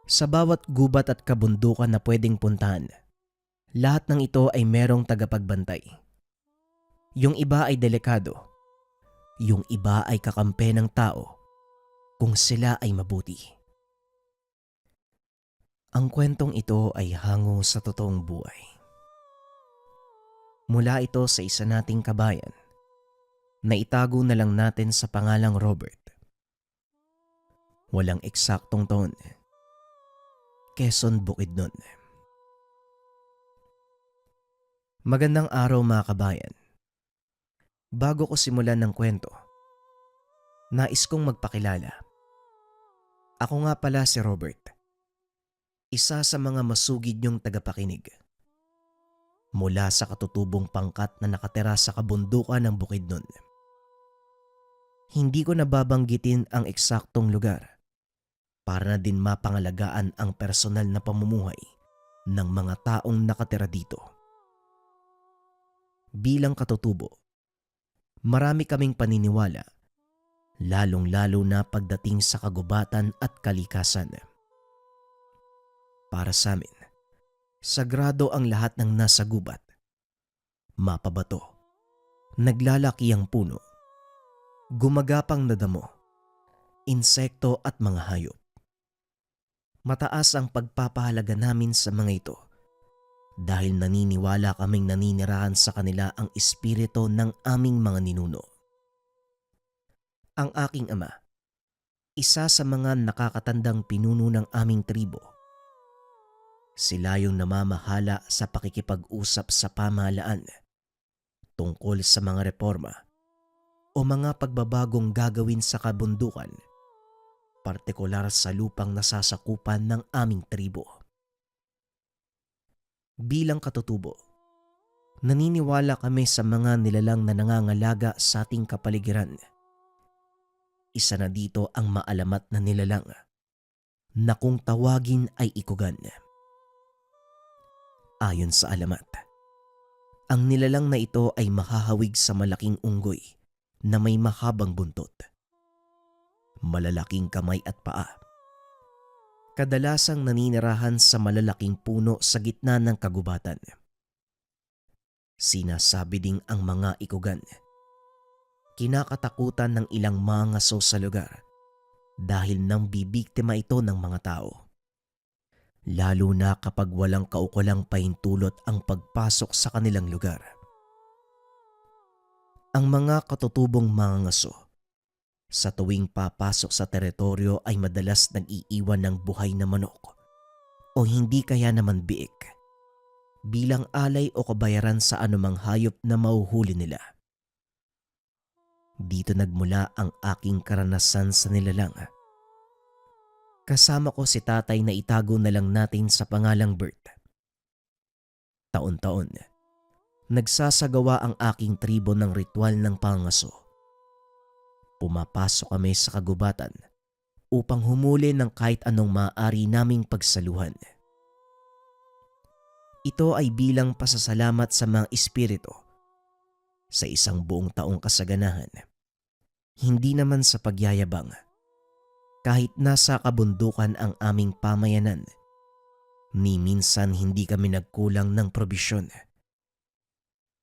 Sa bawat gubat at kabundukan na pwedeng puntahan, lahat ng ito ay merong tagapagbantay. Yung iba ay delikado, yung iba ay kakampi ng tao kung sila ay mabuti. Ang kwentong ito ay hango sa totoong buhay. Mula ito sa isa nating kabayan na itago na lang natin sa pangalang Robert. Walang eksaktong taon. Quezon, Bukidnon. Magandang araw mga kabayan. Bago ko simulan ng kwento, nais kong magpakilala. Ako nga pala si Robert, isa sa mga masugid niyong tagapakinig. Mula sa katutubong pangkat na nakatira sa kabundukan ng Bukidnon. Hindi ko nababanggitin ang eksaktong lugar para na din mapangalagaan ang personal na pamumuhay ng mga taong nakatira dito. Bilang katutubo, marami kaming paniniwala, lalong-lalo na pagdating sa kagubatan at kalikasan. Para sa amin, sagrado ang lahat ng nasa gubat. Mapabato, naglalaki ang puno, gumagapang na damo, insekto at mga hayop. Mataas ang pagpapahalaga namin sa mga ito dahil naniniwala kaming naninirahan sa kanila ang espiritu ng aming mga ninuno. Ang aking ama, isa sa mga nakakatandang pinuno ng aming tribo. Sila yung namamahala sa pakikipag-usap sa pamahalaan tungkol sa mga reforma o mga pagbabagong gagawin sa kabundukan, partikular sa lupang nasasakupan ng aming tribo. Bilang katutubo, naniniwala kami sa mga nilalang na nangangalaga sa ating kapaligiran. Isa na dito ang maalamat na nilalang na kung tawagin ay ikugan. Ayon sa alamat, ang nilalang na ito ay makahawig sa malaking unggoy na may mahabang buntot, malalaking kamay at paa. Kadalasang naninirahan sa malalaking puno sa gitna ng kagubatan. Sinasabi ding ang mga ikugan, kinakatakutan ng ilang mga aso sa lugar dahil nang bibiktima ito ng mga tao. Lalo na kapag walang kaukulang pahintulot ang pagpasok sa kanilang lugar. Ang mga katutubong mga ngaso sa tuwing papasok sa teritoryo ay madalas nag-iiwan ng buhay na manok o hindi kaya naman biik bilang alay o kabayaran sa anumang hayop na mauhuli nila. Dito nagmula ang aking karanasan sa nilalang. Kasama ko si tatay na itago na lang natin sa pangalang Bert. Taon-taon, nagsasagawa ang aking tribo ng ritual ng pangaso. Pumapasok kami sa kagubatan upang humuli ng kahit anong maaari naming pagsaluhan. Ito ay bilang pasasalamat sa mga espiritu sa isang buong taong kasaganahan. Hindi naman sa pagyayabang. Kahit nasa kabundukan ang aming pamayanan, ni minsan hindi kami nagkulang ng probisyon.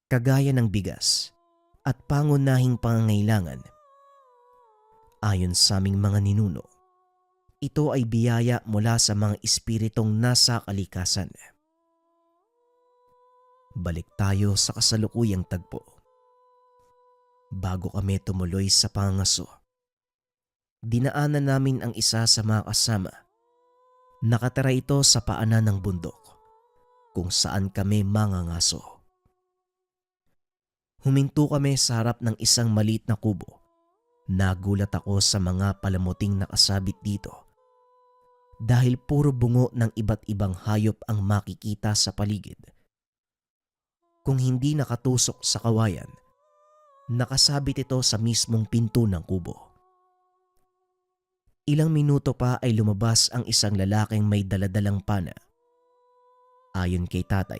Kagaya ng bigas at pangunahing pangangailangan. Ayon sa aming mga ninuno, ito ay biyaya mula sa mga espiritong nasa kalikasan. Balik tayo sa kasalukuyang tagpo. Bago kami tumuloy sa pangaso, dinaanan namin ang isa sa mga kasama. Nakatira ito sa paanan ng bundok kung saan kami mangangaso. Huminto kami sa harap ng isang maliit na kubo. Nagulat ako sa mga palamuting nakasabit dito dahil puro bungo ng iba't ibang hayop ang makikita sa paligid. Kung hindi nakatusok sa kawayan, nakasabit ito sa mismong pinto ng kubo. Ilang minuto pa ay lumabas ang isang lalaking may daladalang pana. Ayon kay tatay,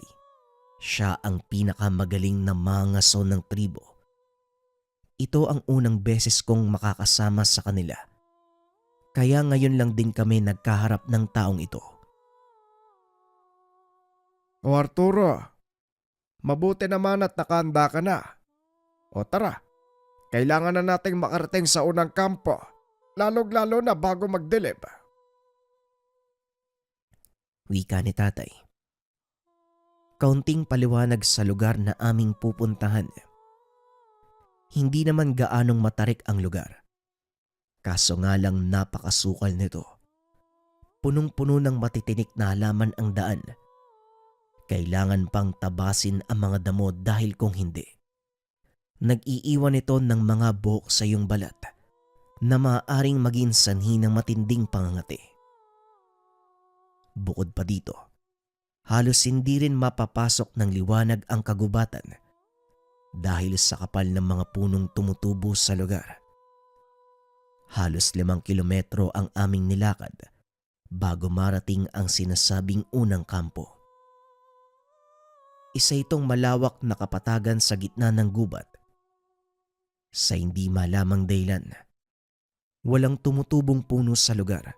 siya ang pinakamagaling na mangaso ng tribo. Ito ang unang beses kong makakasama sa kanila Kaya ngayon lang din kami nagkaharap ng taong ito. O Arturo, mabuti naman at nakahanda ka na. O tara, kailangan na nating makarating sa unang kampo, lalong-lalo na bago magdilim. Wika ni tatay. Kaunting paliwanag sa lugar na aming pupuntahan. Hindi naman gaanong matarik ang lugar. Kaso nga lang napakasukal nito. Punong-puno ng matitinik na halaman ang daan. Kailangan pang tabasin ang mga damo dahil kung hindi, nag-iiwan ito ng mga buhok sa iyong balat na maaaring maging sanhi ng matinding pangangati. Bukod pa dito, halos hindi rin mapapasok ng liwanag ang kagubatan dahil sa kapal ng mga punong tumutubo sa lugar. Halos 5 kilometro ang aming nilakad bago marating ang sinasabing unang kampo. Isa itong malawak na kapatagan sa gitna ng gubat. Sa hindi malamang dahilan, walang tumutubong puno sa lugar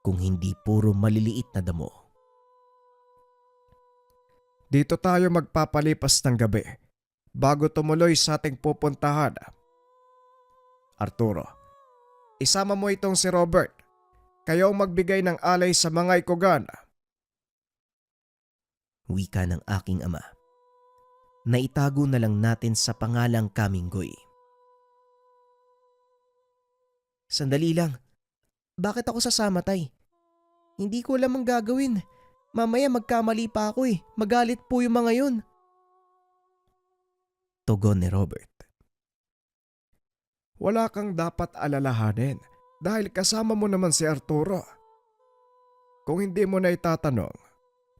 kung hindi puro maliliit na damo. Dito tayo magpapalipas ng gabi bago tumuloy sa ating pupuntahan. Arturo, isama mo itong si Robert. Kayo ang magbigay ng alay sa mga ikugan. Wika ng aking ama. Naitago na lang natin sa pangalang Kaminggoy. Sandali lang. Bakit ako sasama, tay? Hindi ko alam ang gagawin. Mamaya magkamali pa ako eh. Magalit po yung mga yun. Tugon ni Robert. Wala kang dapat alalahanin dahil kasama mo naman si Arturo. Kung hindi mo na itatanong,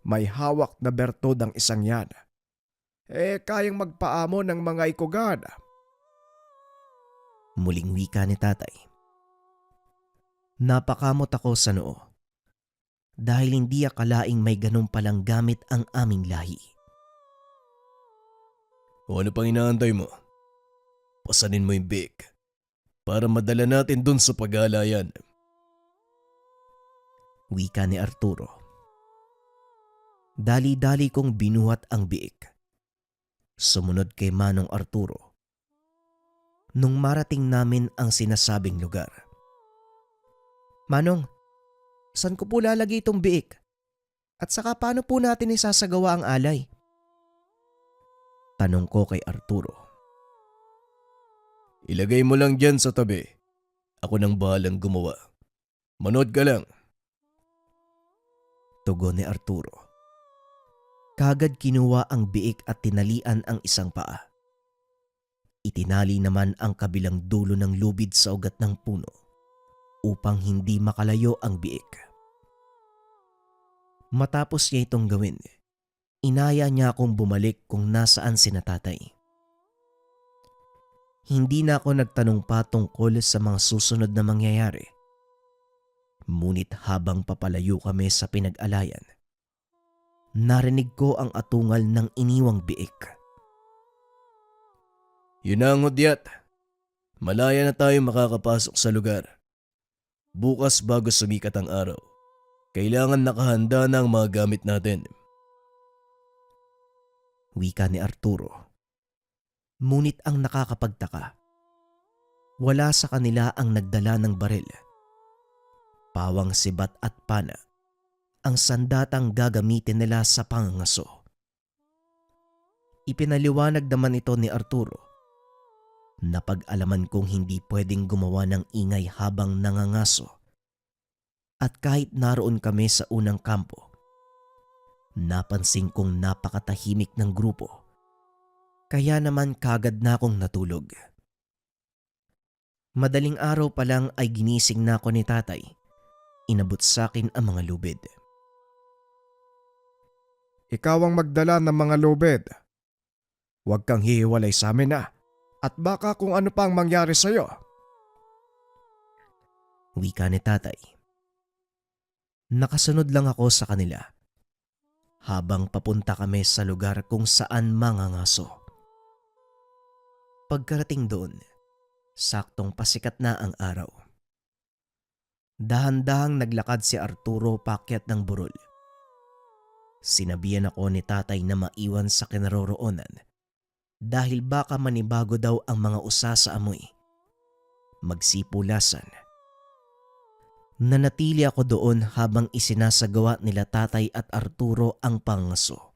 may hawak na bertod ang isang yan. Kayang magpaamo ng mga ikugan. Muling wika ni tatay. Napakamot ako sa noo dahil hindi akalaing may ganun palang gamit ang aming lahi. O ano pang inaantay mo? Pasanin mo yung big para madala natin dun sa pag-aalayan. Wika ni Arturo. Dali-dali kong binuhat ang biik. Sumunod kay Manong Arturo. Nung marating namin ang sinasabing lugar. Manong, saan ko po lalagay itong biik? At saka paano po natin isasagawa ang alay? Tanong ko kay Arturo. Ilagay mo lang dyan sa tabi. Ako nang bahalang gumawa. Manood ka lang. Tugon ni Arturo. Kagad kinuha ang biik at tinalian ang isang paa. Itinali naman ang kabilang dulo ng lubid sa ugat ng puno upang hindi makalayo ang biik. Matapos niya itong gawin, inaya niya akong bumalik kung nasaan sina tatay. Hindi na ako nagtanong pa tungkol sa mga susunod na mangyayari. Ngunit habang papalayo kami sa pinag-alayan, narinig ko ang atungal ng iniwang biik. Yun na ang hudyat. Malaya na tayo makakapasok sa lugar. Bukas bago sumikat ang araw, kailangan nakahanda na ang mga gamit natin. Wika ni Arturo. Ngunit ang nakakapagtaka, wala sa kanila ang nagdala ng baril. Pawang sibat at pana ang sandatang gagamitin nila sa pangangaso. Ipinaliwanag naman ito ni Arturo. Napag-alaman kong hindi pwedeng gumawa ng ingay habang nangangaso. At kahit naroon kami sa unang kampo, napansin kong napakatahimik ng grupo. Kaya naman kagad na akong natulog. Madaling araw pa lang ay ginising na ako ni tatay. Inabot sa akin ang mga lubid. Ikaw ang magdala ng mga lubid. Huwag kang hihiwalay sa amin at baka kung ano pang mangyari sa'yo. Wika ni tatay. Nakasunod lang ako sa kanila habang papunta kami sa lugar kung saan mangangaso. Pagkarating doon, saktong pasikat na ang araw. Dahan-dahang naglakad si Arturo paakyat ng burol. Sinabihan ako ni tatay na maiwan sa kinaroroonan dahil baka manibago daw ang mga usa sa amoy. Magsipulasan. Nanatili ako doon habang isinasagawa nila tatay at Arturo ang pangaso.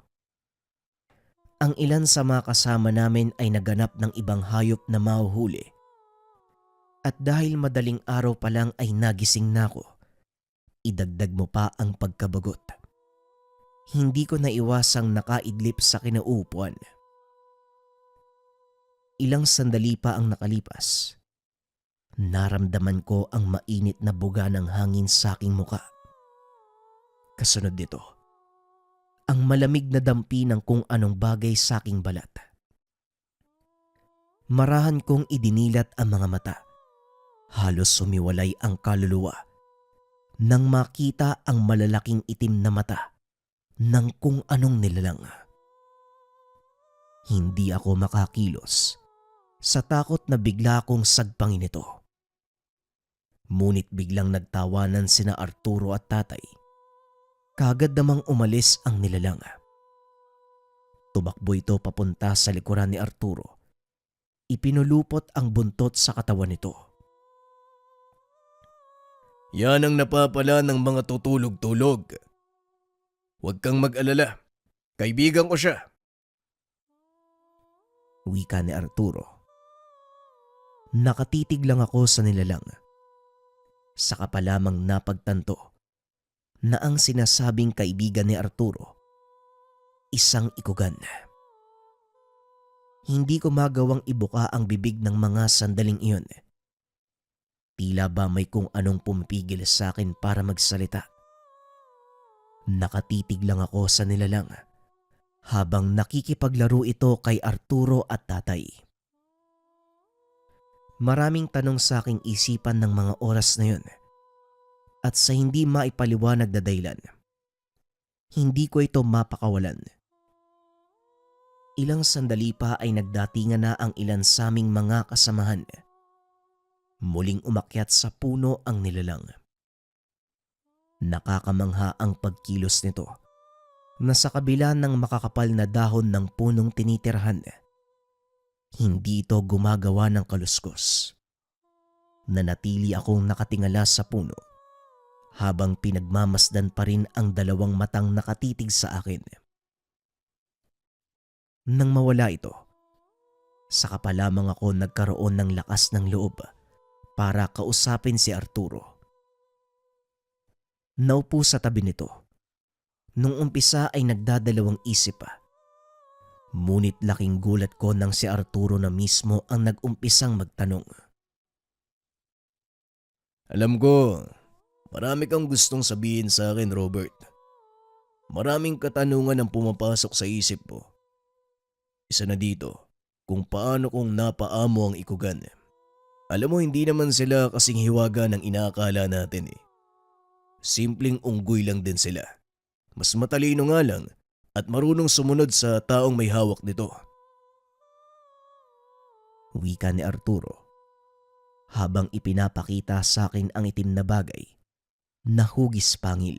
Ang ilan sa mga kasama namin ay naganap ng ibang hayop na mahuhuli. At dahil madaling araw pa lang ay nagising na ako, idagdag mo pa ang pagkabagot. Hindi ko naiwasang nakaidlip sa kinauupuan. Ilang sandali pa ang nakalipas. Naramdaman ko ang mainit na buga ng hangin sa aking muka. Kasunod nito, ang malamig na dampi ng kung anong bagay sa aking balat. Marahan kong idinilat ang mga mata. Halos sumiwalay ang kaluluwa nang makita ang malalaking itim na mata ng kung anong nilalang. Hindi ako makakilos sa takot na bigla akong sagpangin ito. Ngunit biglang nagtawanan sina Arturo at tatay. Kagad namang umalis ang nilalang. Tumakbo ito papunta sa likuran ni Arturo. Ipinulupot ang buntot sa katawan nito. Yan ang napapala ng mga tutulog-tulog. Huwag kang mag-alala. Kaibigan ko siya. Wika ni Arturo. Nakatitig lang ako sa nilalang. Saka pa lamang napagtanto na ang sinasabing kaibigan ni Arturo, isang ikugan. Hindi ko magawang ibuka ang bibig ng mga sandaling iyon. Tila ba may kung anong pumipigil sa akin para magsalita. Nakatitig lang ako sa nilalang habang nakikipaglaro ito kay Arturo at tatay. Maraming tanong sa aking isipan ng mga oras na yun at sa hindi maipaliwanag na dahilan, hindi ko ito mapakawalan. Ilang sandali pa ay nagdatingan na ang ilan sa aming mga kasamahan. Muling umakyat sa puno ang nilalang. Nakakamangha ang pagkilos nito na sa kabila ng makakapal na dahon ng punong tinitirhan, hindi ito gumagawa ng kaluskos. Nanatili akong nakatingala sa puno habang pinagmamasdan pa rin ang dalawang matang nakatitig sa akin. Nang mawala ito, saka pa lamang ako nagkaroon ng lakas ng loob para kausapin si Arturo. Naupo sa tabi nito. Nung umpisa ay nagdadalawang isip pa. Ngunit laking gulat ko nang si Arturo na mismo ang nag-umpisang magtanong. Alam ko, marami kang gustong sabihin sa akin, Robert. Maraming katanungan ang pumapasok sa isip mo. Isa na dito, kung paano kong napaamo ang ikugan. Alam mo, hindi naman sila kasing hiwaga ng inaakala natin eh. Simpleng unggoy lang din sila. Mas matalino nga lang at marunong sumunod sa taong may hawak nito. Wika ni Arturo habang ipinapakita sa akin ang itim na bagay na hugis pangil.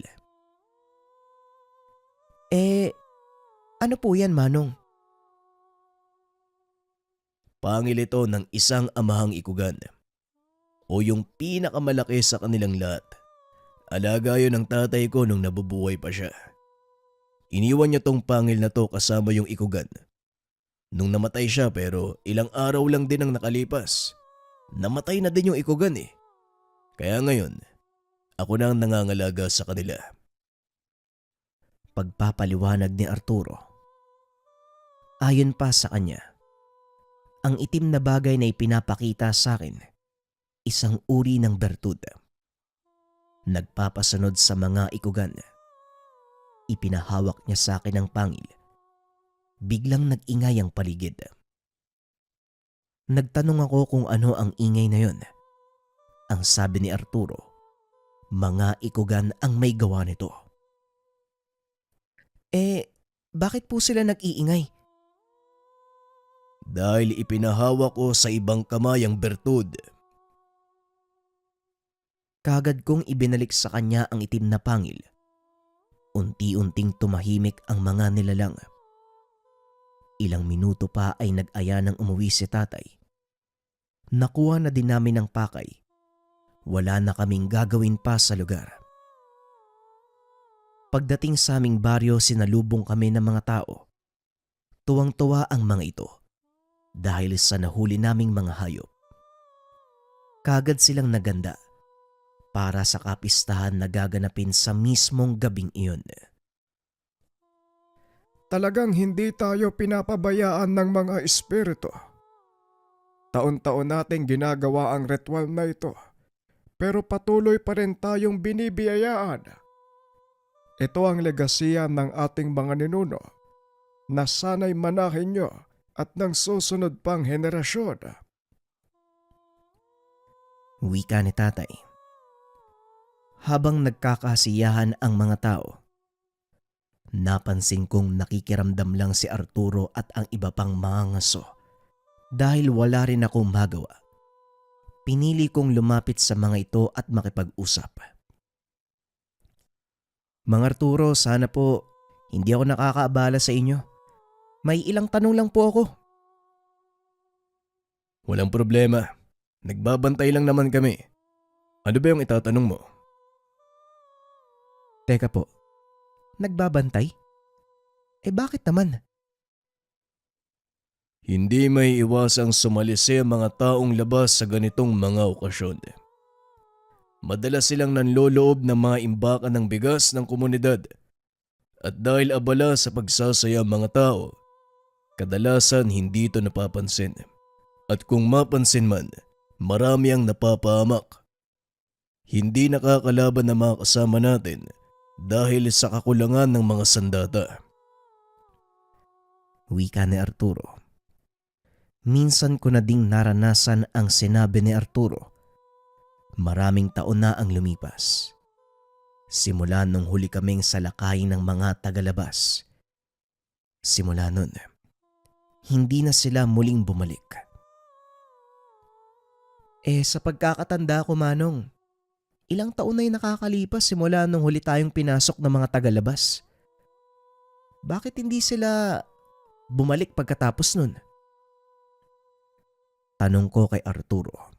Ano po yan, Manong? Pangil ito ng isang amahang ikugan o yung pinakamalaki sa kanilang lahat. Alaga yun ng tatay ko nung nabubuhay pa siya. Iniwan niya tong pangil na to kasama yung ikugan. Nung namatay siya pero ilang araw lang din ang nakalipas. Namatay na din yung ikugan eh. Kaya ngayon, ako na ang nangangalaga sa kanila. Pagpapaliwanag ni Arturo. Ayon pa sa kanya, ang itim na bagay na ipinapakita sa akin, isang uri ng bertud. Nagpapasunod sa mga ikugan. Ipinahawak niya sa akin ang pangil. Biglang nag-ingay ang paligid. Nagtanong ako kung ano ang ingay na yon. Ang sabi ni Arturo, mga ikugan ang may gawa nito. Bakit po sila nag-iingay? Dahil ipinahawak ko sa ibang kamay ang bertud. Kagad kong ibinalik sa kanya ang itim na pangil. Unti-unting tumahimik ang mga nilalang. Ilang minuto pa ay nag-aya ng umuwi si tatay. Nakuha na din namin ang pakay. Wala na kaming gagawin pa sa lugar. Pagdating sa aming baryo, sinalubong kami ng mga tao. Tuwang-tuwa ang mga ito dahil sa nahuli naming mga hayop. Kagad silang naganda para sa kapistahan na gaganapin sa mismong gabing iyon. Talagang hindi tayo pinapabayaan ng mga espiritu. Taon-taon nating ginagawa ang ritual na ito, pero patuloy pa rin tayong binibiyayaan. Ito ang legasiya ng ating mga ninuno na sana'y manahin nyo at ng susunod pang henerasyon. Wika ni tatay. Habang nagkakasiyahan ang mga tao, napansin kong nakikiramdam lang si Arturo at ang iba pang mga ngaso. Dahil wala rin akong magawa, pinili kong lumapit sa mga ito at makipag-usap. Mang Arturo, sana po hindi ako nakakaabala sa inyo. May ilang tanong lang po ako. Walang problema. Nagbabantay lang naman kami. Ano ba yung itatanong mo? Teka po, nagbabantay? Bakit naman? Hindi may iwasang sumalisi ang mga taong labas sa ganitong mga okasyon. Madalas silang nanloloob ng mga imbakan ng bigas ng komunidad. At dahil abala sa pagsasaya ang mga tao, kadalasan hindi ito napapansin. At kung mapansin man, marami ang napapahamak. Hindi nakakalaban ang mga kasama natin dahil sa kakulangan ng mga sandata. Wika ni Arturo. Minsan ko na ding naranasan ang sinabi ni Arturo. Maraming taon na ang lumipas. Simula nung huli kaming salakayin ng mga tagalabas. Simula nun, hindi na sila muling bumalik. Sa pagkakatanda ko, Manong, ilang taon na yung nakakalipas simula nung huli tayong pinasok ng mga tagalabas. Bakit hindi sila bumalik pagkatapos nun? Tanong ko kay Arturo.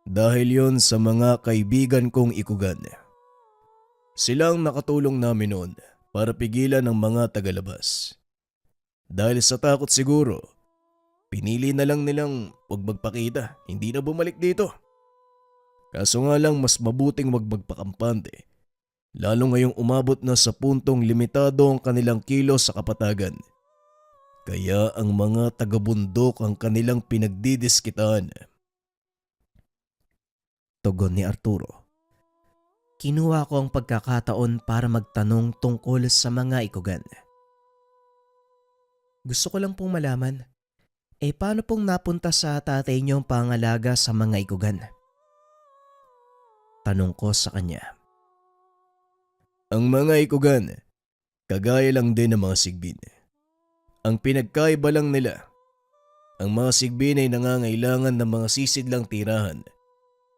Dahil yon sa mga kaibigan kong ikugan. Silang nakatulong namin noon para pigilan ang mga tagalabas. Dahil sa takot siguro, pinili na lang nilang wag magpakita, hindi na bumalik dito. Kaso nga lang mas mabuting wag magpakampante, lalo ngayong umabot na sa puntong limitado ang kanilang kilos sa kapatagan. Kaya ang mga taga-bundok ang kanilang pinagdidiskitaan. Tugon ni Arturo. Kinuha ko ang pagkakataon para magtanong tungkol sa mga ikugan. Gusto ko lang pong malaman, paano pong napunta sa tatay niyo ang pangalaga sa mga ikugan? Tanong ko sa kanya. Ang mga ikugan, kagaya lang din ng mga sigbin. Ang pinagkaiba lang nila, ang mga sigbin ay nangangailangan ng mga sisidlang tirahan,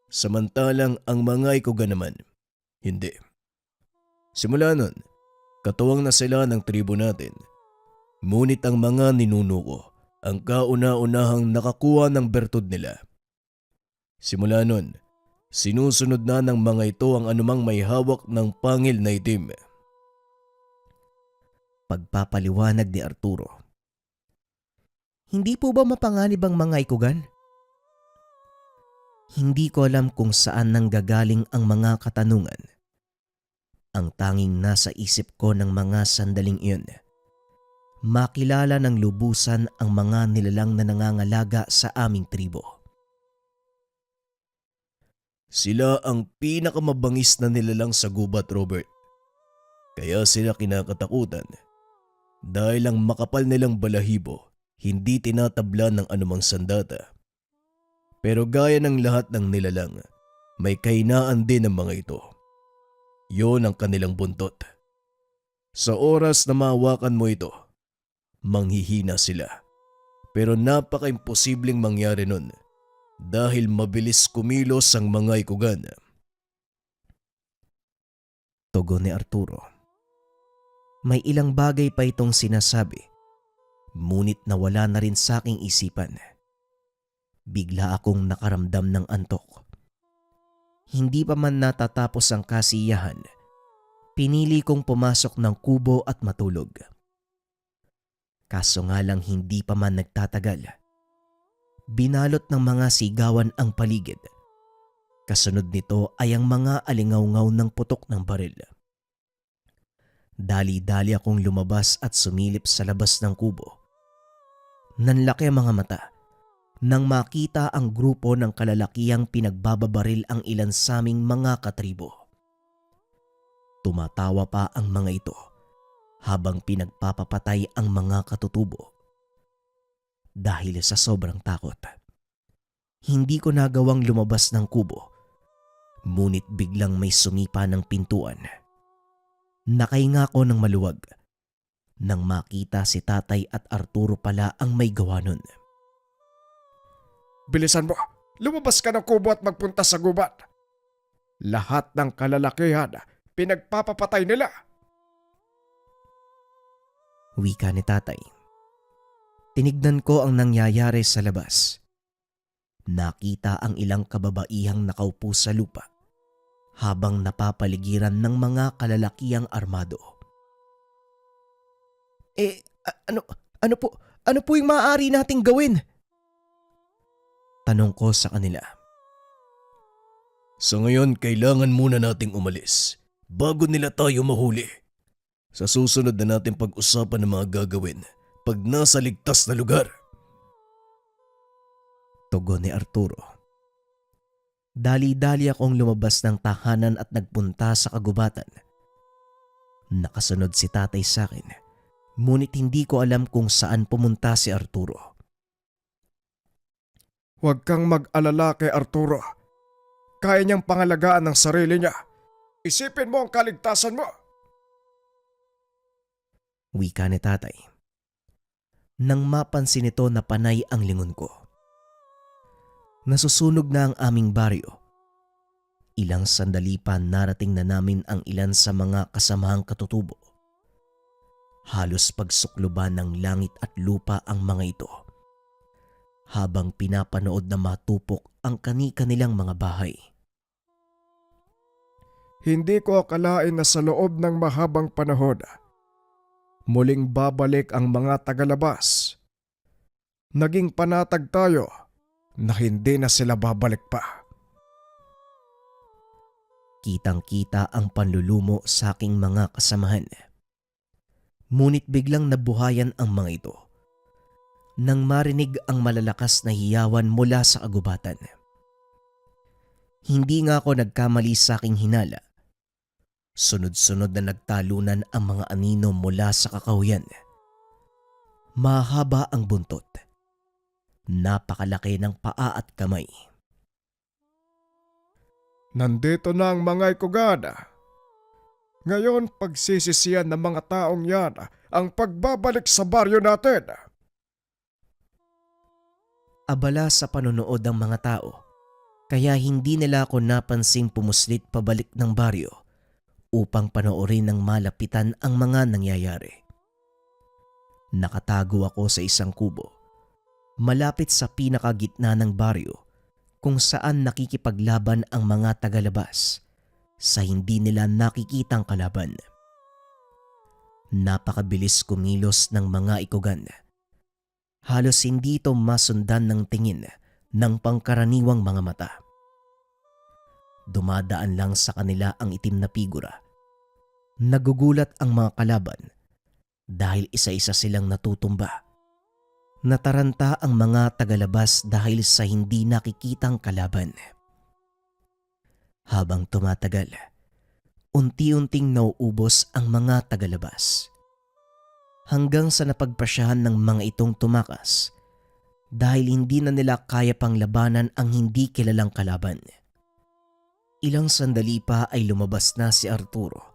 samantalang ang mga ikugan naman, hindi. Simula nun, katuwang na sila ng tribo natin, ngunit ang mga ninuno ko ang kauna-unahang nakakuha ng bertud nila. Simula nun, sinusunod na ng mga ito ang anumang may hawak ng pangil na itim. Pagpapaliwanag ni Arturo. Hindi po ba mapanganib ang mga ikugan? Hindi ko alam kung saan nanggagaling ang mga katanungan. Ang tanging nasa isip ko ng mga sandaling iyon, makilala ng lubusan ang mga nilalang na nangangalaga sa aming tribo. Sila ang pinakamabangis na nilalang sa gubat, Robert. Kaya sila kinakatakutan dahil ang makapal nilang balahibo hindi tinatabla ng anumang sandata. Pero gaya ng lahat ng nilalang, may kahinaan din ang mga ito. Yon ang kanilang buntot. Sa oras na mahawakan mo ito, manghihina sila. Pero napaka-imposibleng mangyari nun dahil mabilis kumilos ang mga ikugan. Tugon ni Arturo. May ilang bagay pa itong sinasabi, ngunit nawala na rin sa aking isipan. Bigla akong nakaramdam ng antok. Hindi pa man natatapos ang kasiyahan, pinili kong pumasok ng kubo at matulog. Kaso nga lang hindi pa man nagtatagal. Binalot ng mga sigawan ang paligid. Kasunod nito ay ang mga alingaw-ngaw ng putok ng baril. Dali-dali akong lumabas at sumilip sa labas ng kubo. Nanlaki ang mga mata nang makita ang grupo ng kalalakihang pinagbababaril ang ilan sa aming mga katribo. Tumatawa pa ang mga ito habang pinagpapapatay ang mga katutubo. Dahil sa sobrang takot, hindi ko nagawang lumabas ng kubo. Ngunit biglang may sumipa ng pintuan. Nakahinga ko ng maluwag nang makita si Tatay at Arturo pala ang may gawa nun. Bilisan mo! Lumabas ka ng kubo at magpunta sa gubat! Lahat ng kalalakihan, pinagpapapatay nila! Wika ni Tatay. Tinignan ko ang nangyayari sa labas. Nakita ang ilang kababaihang nakaupo sa lupa habang napapaligiran ng mga kalalakihang armado. Ano po yung maaari nating gawin? Tanong ko sa kanila. Sa ngayon, kailangan muna nating umalis bago nila tayo mahuli. Sa susunod na natin pag-usapan ng mga gagawin pag nasa ligtas na lugar. Tugon ni Arturo. Dali-dali akong lumabas ng tahanan at nagpunta sa kagubatan. Nakasunod si Tatay sa akin, ngunit hindi ko alam kung saan pumunta si Arturo. Huwag kang mag-alala kay Arturo. Kaya niyang pangalagaan ang sarili niya. Isipin mo ang kaligtasan mo. Wika ni Tatay. Nang mapansin ito na panay ang lingon ko. Nasusunog na ang aming baryo. Ilang sandali pa narating na namin ang ilan sa mga kasamahang katutubo. Halos pagsukluban ng langit at lupa ang mga ito. Habang pinapanood na matupok ang kani-kanilang mga bahay. Hindi ko akalain na sa loob ng mahabang panahon, muling babalik ang mga tagalabas. Naging panatag tayo na hindi na sila babalik pa. Kitang-kita ang panlulumo sa aking mga kasamahan. Ngunit biglang nabuhayan ang mga ito nang marinig ang malalakas na hiyawan mula sa kagubatan. Hindi nga ako nagkamali sa aking hinala. Sunod-sunod na nagtalunan ang mga anino mula sa kakahuyan. Mahaba ang buntot. Napakalaki ng paa at kamay. Nandito na ang mga ikugan. Ngayon pagsisisiyan ng mga taong yan ang pagbabalik sa baryo natin. Abala sa panonood ang mga tao, kaya hindi nila ako napansing pumuslit pabalik ng baryo upang panoorin ng malapitan ang mga nangyayari. Nakatago ako sa isang kubo, malapit sa pinakagitna ng baryo kung saan nakikipaglaban ang mga tagalabas sa hindi nila nakikitang kalaban. Napakabilis kumilos ng mga ikugan. Halos hindi ito masundan ng tingin ng pangkaraniwang mga mata. Dumadaan lang sa kanila ang itim na figura. Nagugulat ang mga kalaban dahil isa-isa silang natutumba. Nataranta ang mga tagalabas dahil sa hindi nakikitang kalaban. Habang tumatagal, unti-unting nauubos ang mga tagalabas. Hanggang sa napagpasyahan ng mga itong tumakas dahil hindi na nila kaya pang labanan ang hindi kilalang kalaban. Ilang sandali pa ay lumabas na si Arturo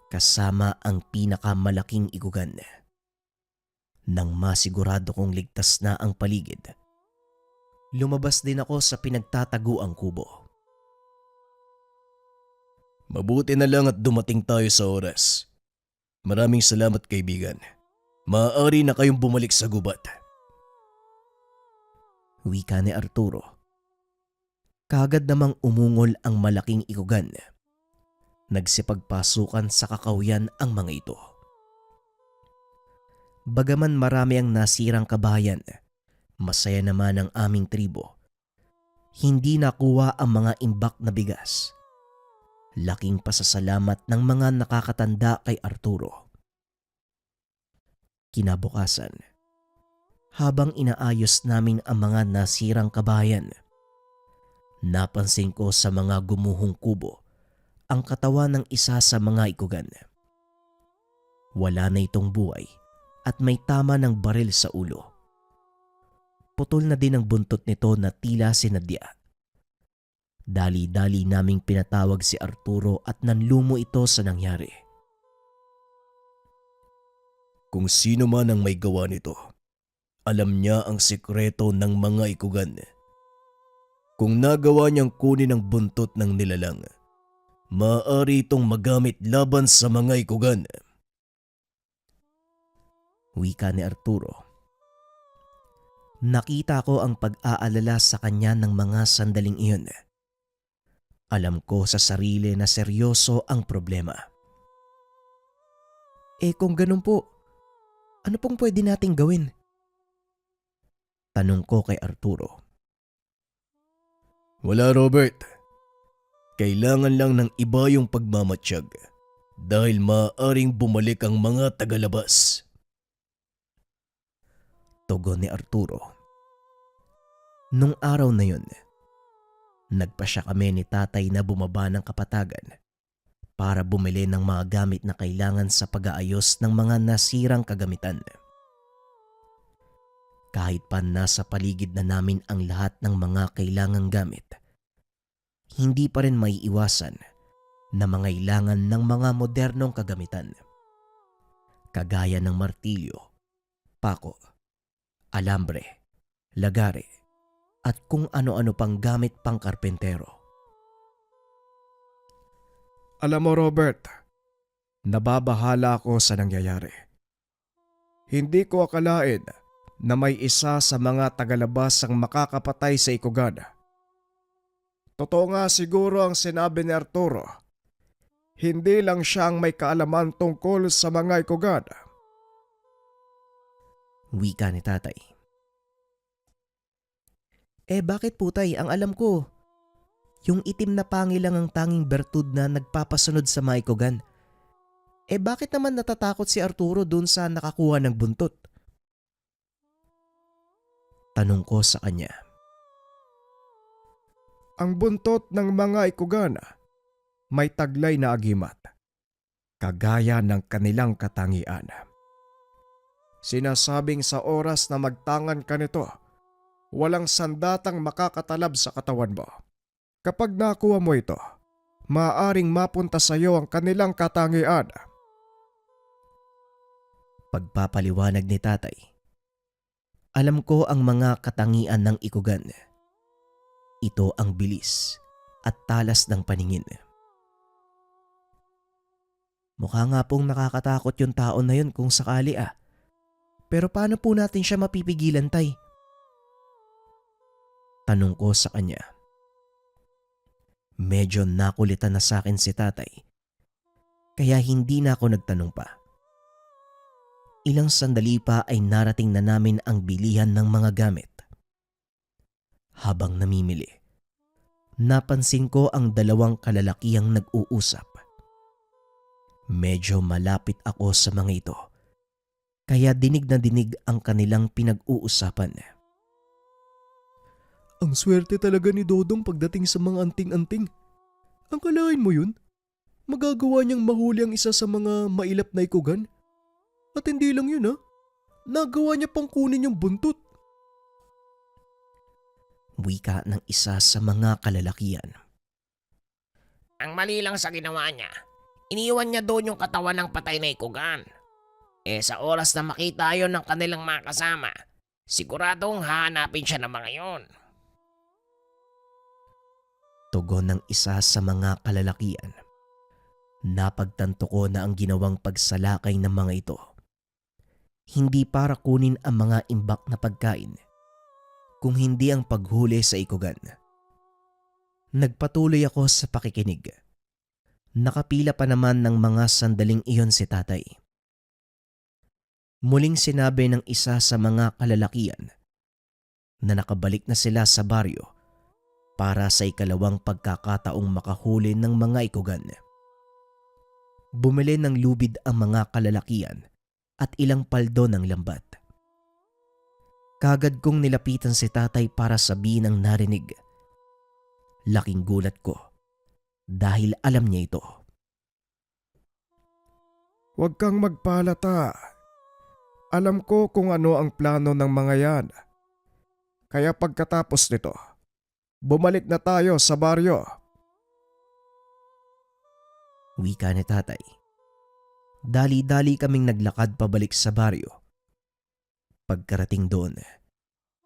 kasama ang pinakamalaking igugan. Nang masigurado kong ligtas na ang paligid, Lumabas din ako sa pinagtataguang kubo. Mabuti na lang at dumating tayo sa oras. Maraming salamat kaibigan. Maaari na kayong bumalik sa gubat. Wika ni Arturo. Kagad namang umungol ang malaking ikugan. Nagsipagpasukan sa kakawyan ang mga ito. Bagaman marami ang nasirang kabahayan, masaya naman ang aming tribo. Hindi nakuha ang mga imbak na bigas. Laking pasasalamat ng mga nakakatanda kay Arturo. Kinabukasan, habang inaayos namin ang mga nasirang kabahayan, napansin ko sa mga gumuhong kubo ang katawan ng isa sa mga ikugan. Wala na itong buhay at may tama ng baril sa ulo. Putol na din ang buntot nito na tila sinadya. Dali-dali naming pinatawag si Arturo at nanlumo ito sa nangyari. Kung sino man ang may gawa nito, alam niya ang sikreto ng mga ikugan. Kung nagawa niyang kunin ang buntot ng nilalang, maaari itong magamit laban sa mga ikugan. Wika ni Arturo. Nakita ko ang pag-aalala sa kanya ng mga sandaling iyon. Alam ko sa sarili na seryoso ang problema. Kung ganun po, ano pong pwede nating gawin? Tanong ko kay Arturo. Wala Robert. Kailangan lang ng iba yung pagmamatsyag dahil maaaring bumalik ang mga tagalabas. Tugon ni Arturo. Nung araw na yun, nagpasya kami ni tatay na bumaba ng kapatagan para bumili ng mga gamit na kailangan sa pag-aayos ng mga nasirang kagamitan. Kahit pa nasa paligid na namin ang lahat ng mga kailangang gamit, hindi pa rin may iwasan na mangailangan ng mga modernong kagamitan. Kagaya ng martilyo, pako, alambre, lagare, at kung ano-ano pang gamit pang karpentero. Alam mo Robert, nababahala ako sa nangyayari. Hindi ko akalain na may isa sa mga tagalabas ang makakapatay sa ikugan. Totoo nga siguro ang sinabi ni Arturo. Hindi lang siya ang may kaalaman tungkol sa mga ikugan. Wika ni tatay. Bakit po tay? Ang alam ko, yung itim na pangi lang ang tanging bertud na nagpapasunod sa mga ikugan. Bakit naman natatakot si Arturo dun sa nakakuha ng buntot? Tanong ko sa kanya. Ang buntot ng mga ikugan may taglay na agimat, kagaya ng kanilang katangian. Sinasabing sa oras na magtangan ka nito, walang sandatang makakatalab sa katawan mo. Kapag nakuha mo ito, maaaring mapunta sa iyo ang kanilang katangian. Pagpapaliwanag ni tatay. Alam ko ang mga katangian ng ikugan. Ito ang bilis at talas ng paningin. Mukha nga pong nakakatakot yung tao na yun kung sakali . Pero paano po natin siya mapipigilan, tay? Tanong ko sa kanya. Medyo nakulitan na sa akin si tatay, kaya hindi na ako nagtanong pa. Ilang sandali pa ay narating na namin ang bilihan ng mga gamit. Habang namimili, napansin ko ang dalawang kalalakihang nag-uusap. Medyo malapit ako sa mga ito, kaya dinig na dinig ang kanilang pinag-uusapan. Ang swerte talaga ni Dodong pagdating sa mga anting-anting. Ang kalain mo yun? Magagawa niyang mahuli ang isa sa mga mailap na ikugan? At hindi lang yun nagawa niya pang kunin yung buntot. Wika ng isa sa mga kalalakihan. Ang mali lang sa ginawa niya, iniwan niya doon yung katawan ng patay na ikugan. Sa oras na makita yon ng kanilang mga kasama, siguradong hahanapin siya ng mga yon. Tugon ng isa sa mga kalalakian. Napagtanto ko na ang ginawang pagsalakay ng mga ito hindi para kunin ang mga imbak na pagkain, kung hindi ang paghuli sa ikugan. Nagpatuloy ako sa pakikinig. Nakapila pa naman ng mga sandaling iyon si tatay. Muling sinabi ng isa sa mga kalalakian na nakabalik na sila sa baryo para sa ikalawang pagkakataong makahuli ng mga ikugan. Bumili ng lubid ang mga kalalakian at ilang paldo ng lambat. Kagad kong nilapitan si tatay para sabihin ang narinig. Laking gulat ko dahil alam niya ito. Huwag kang magpalata. Alam ko kung ano ang plano ng mga yan. Kaya pagkatapos nito, bumalik na tayo sa baryo. Wika ni tatay. Dali-dali kaming naglakad pabalik sa baryo. Pagkarating doon,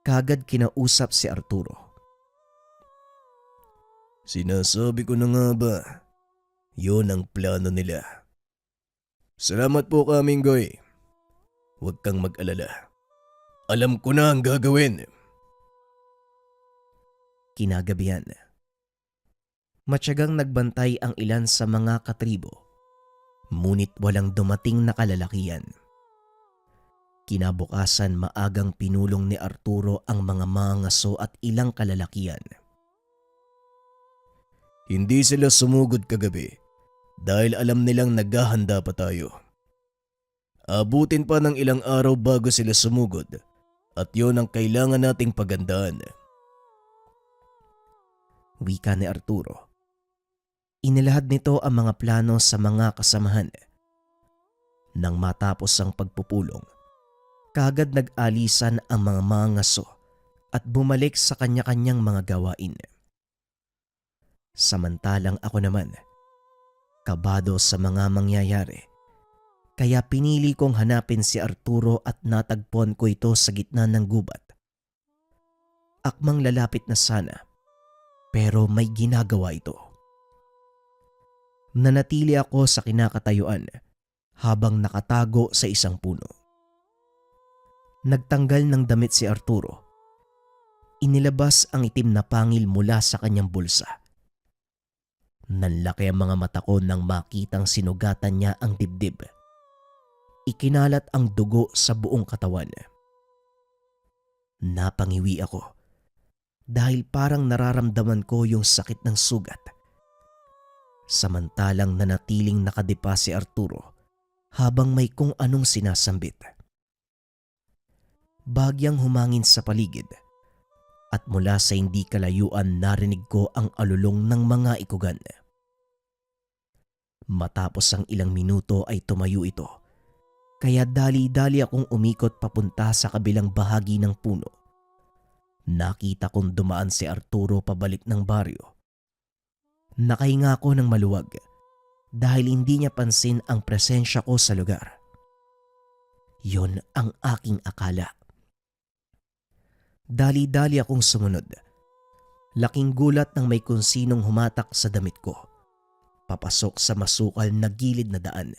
kagad kinausap si Arturo. Sinasabi ko na nga ba, yun ang plano nila. Salamat po Kaminggoy. Huwag kang mag-alala. Alam ko na ang gagawin. Kinagabihan. Matyagang nagbantay ang ilan sa mga katribo, ngunit walang dumating na kalalakian. Kinabukasan maagang pinulong ni Arturo ang mga mangaso at ilang kalalakian. Hindi sila sumugod kagabi dahil alam nilang naghahanda pa tayo. Abutin pa ng ilang araw bago sila sumugod at yon ang kailangan nating pagandaan. Wika ni Arturo. Inilahad nito ang mga plano sa mga kasamahan. Nang matapos ang pagpupulong, kagad nag-alisan ang mga mangaso at bumalik sa kanya-kanyang mga gawain. Samantalang ako naman, kabado sa mga mangyayari, kaya pinili kong hanapin si Arturo at natagpuan ko ito sa gitna ng gubat. Akmang lalapit na sana, pero may ginagawa ito. Nanatili ako sa kinakatayuan habang nakatago sa isang puno. Nagtanggal ng damit si Arturo. Inilabas ang itim na pangil mula sa kanyang bulsa. Nanlaki ang mga mata ko nang makitang sinugatan niya ang dibdib. Ikinalat ang dugo sa buong katawan. Napangiwi ako dahil parang nararamdaman ko yung sakit ng sugat. Samantalang nanatiling nakadipa si Arturo habang may kung anong sinasambit. Bagyang humangin sa paligid at mula sa hindi kalayuan narinig ko ang alulong ng mga ikugan. Matapos ang ilang minuto ay tumayo ito, kaya dali-dali akong umikot papunta sa kabilang bahagi ng puno. Nakita kong dumaan si Arturo pabalik ng baryo. Nakahinga ako ng maluwag dahil hindi niya pansin ang presensya ko sa lugar. Yon ang aking akala. Dali-dali akong sumunod. Laking gulat nang may kung sinong humatak sa damit ko, papasok sa masukal na gilid na daan.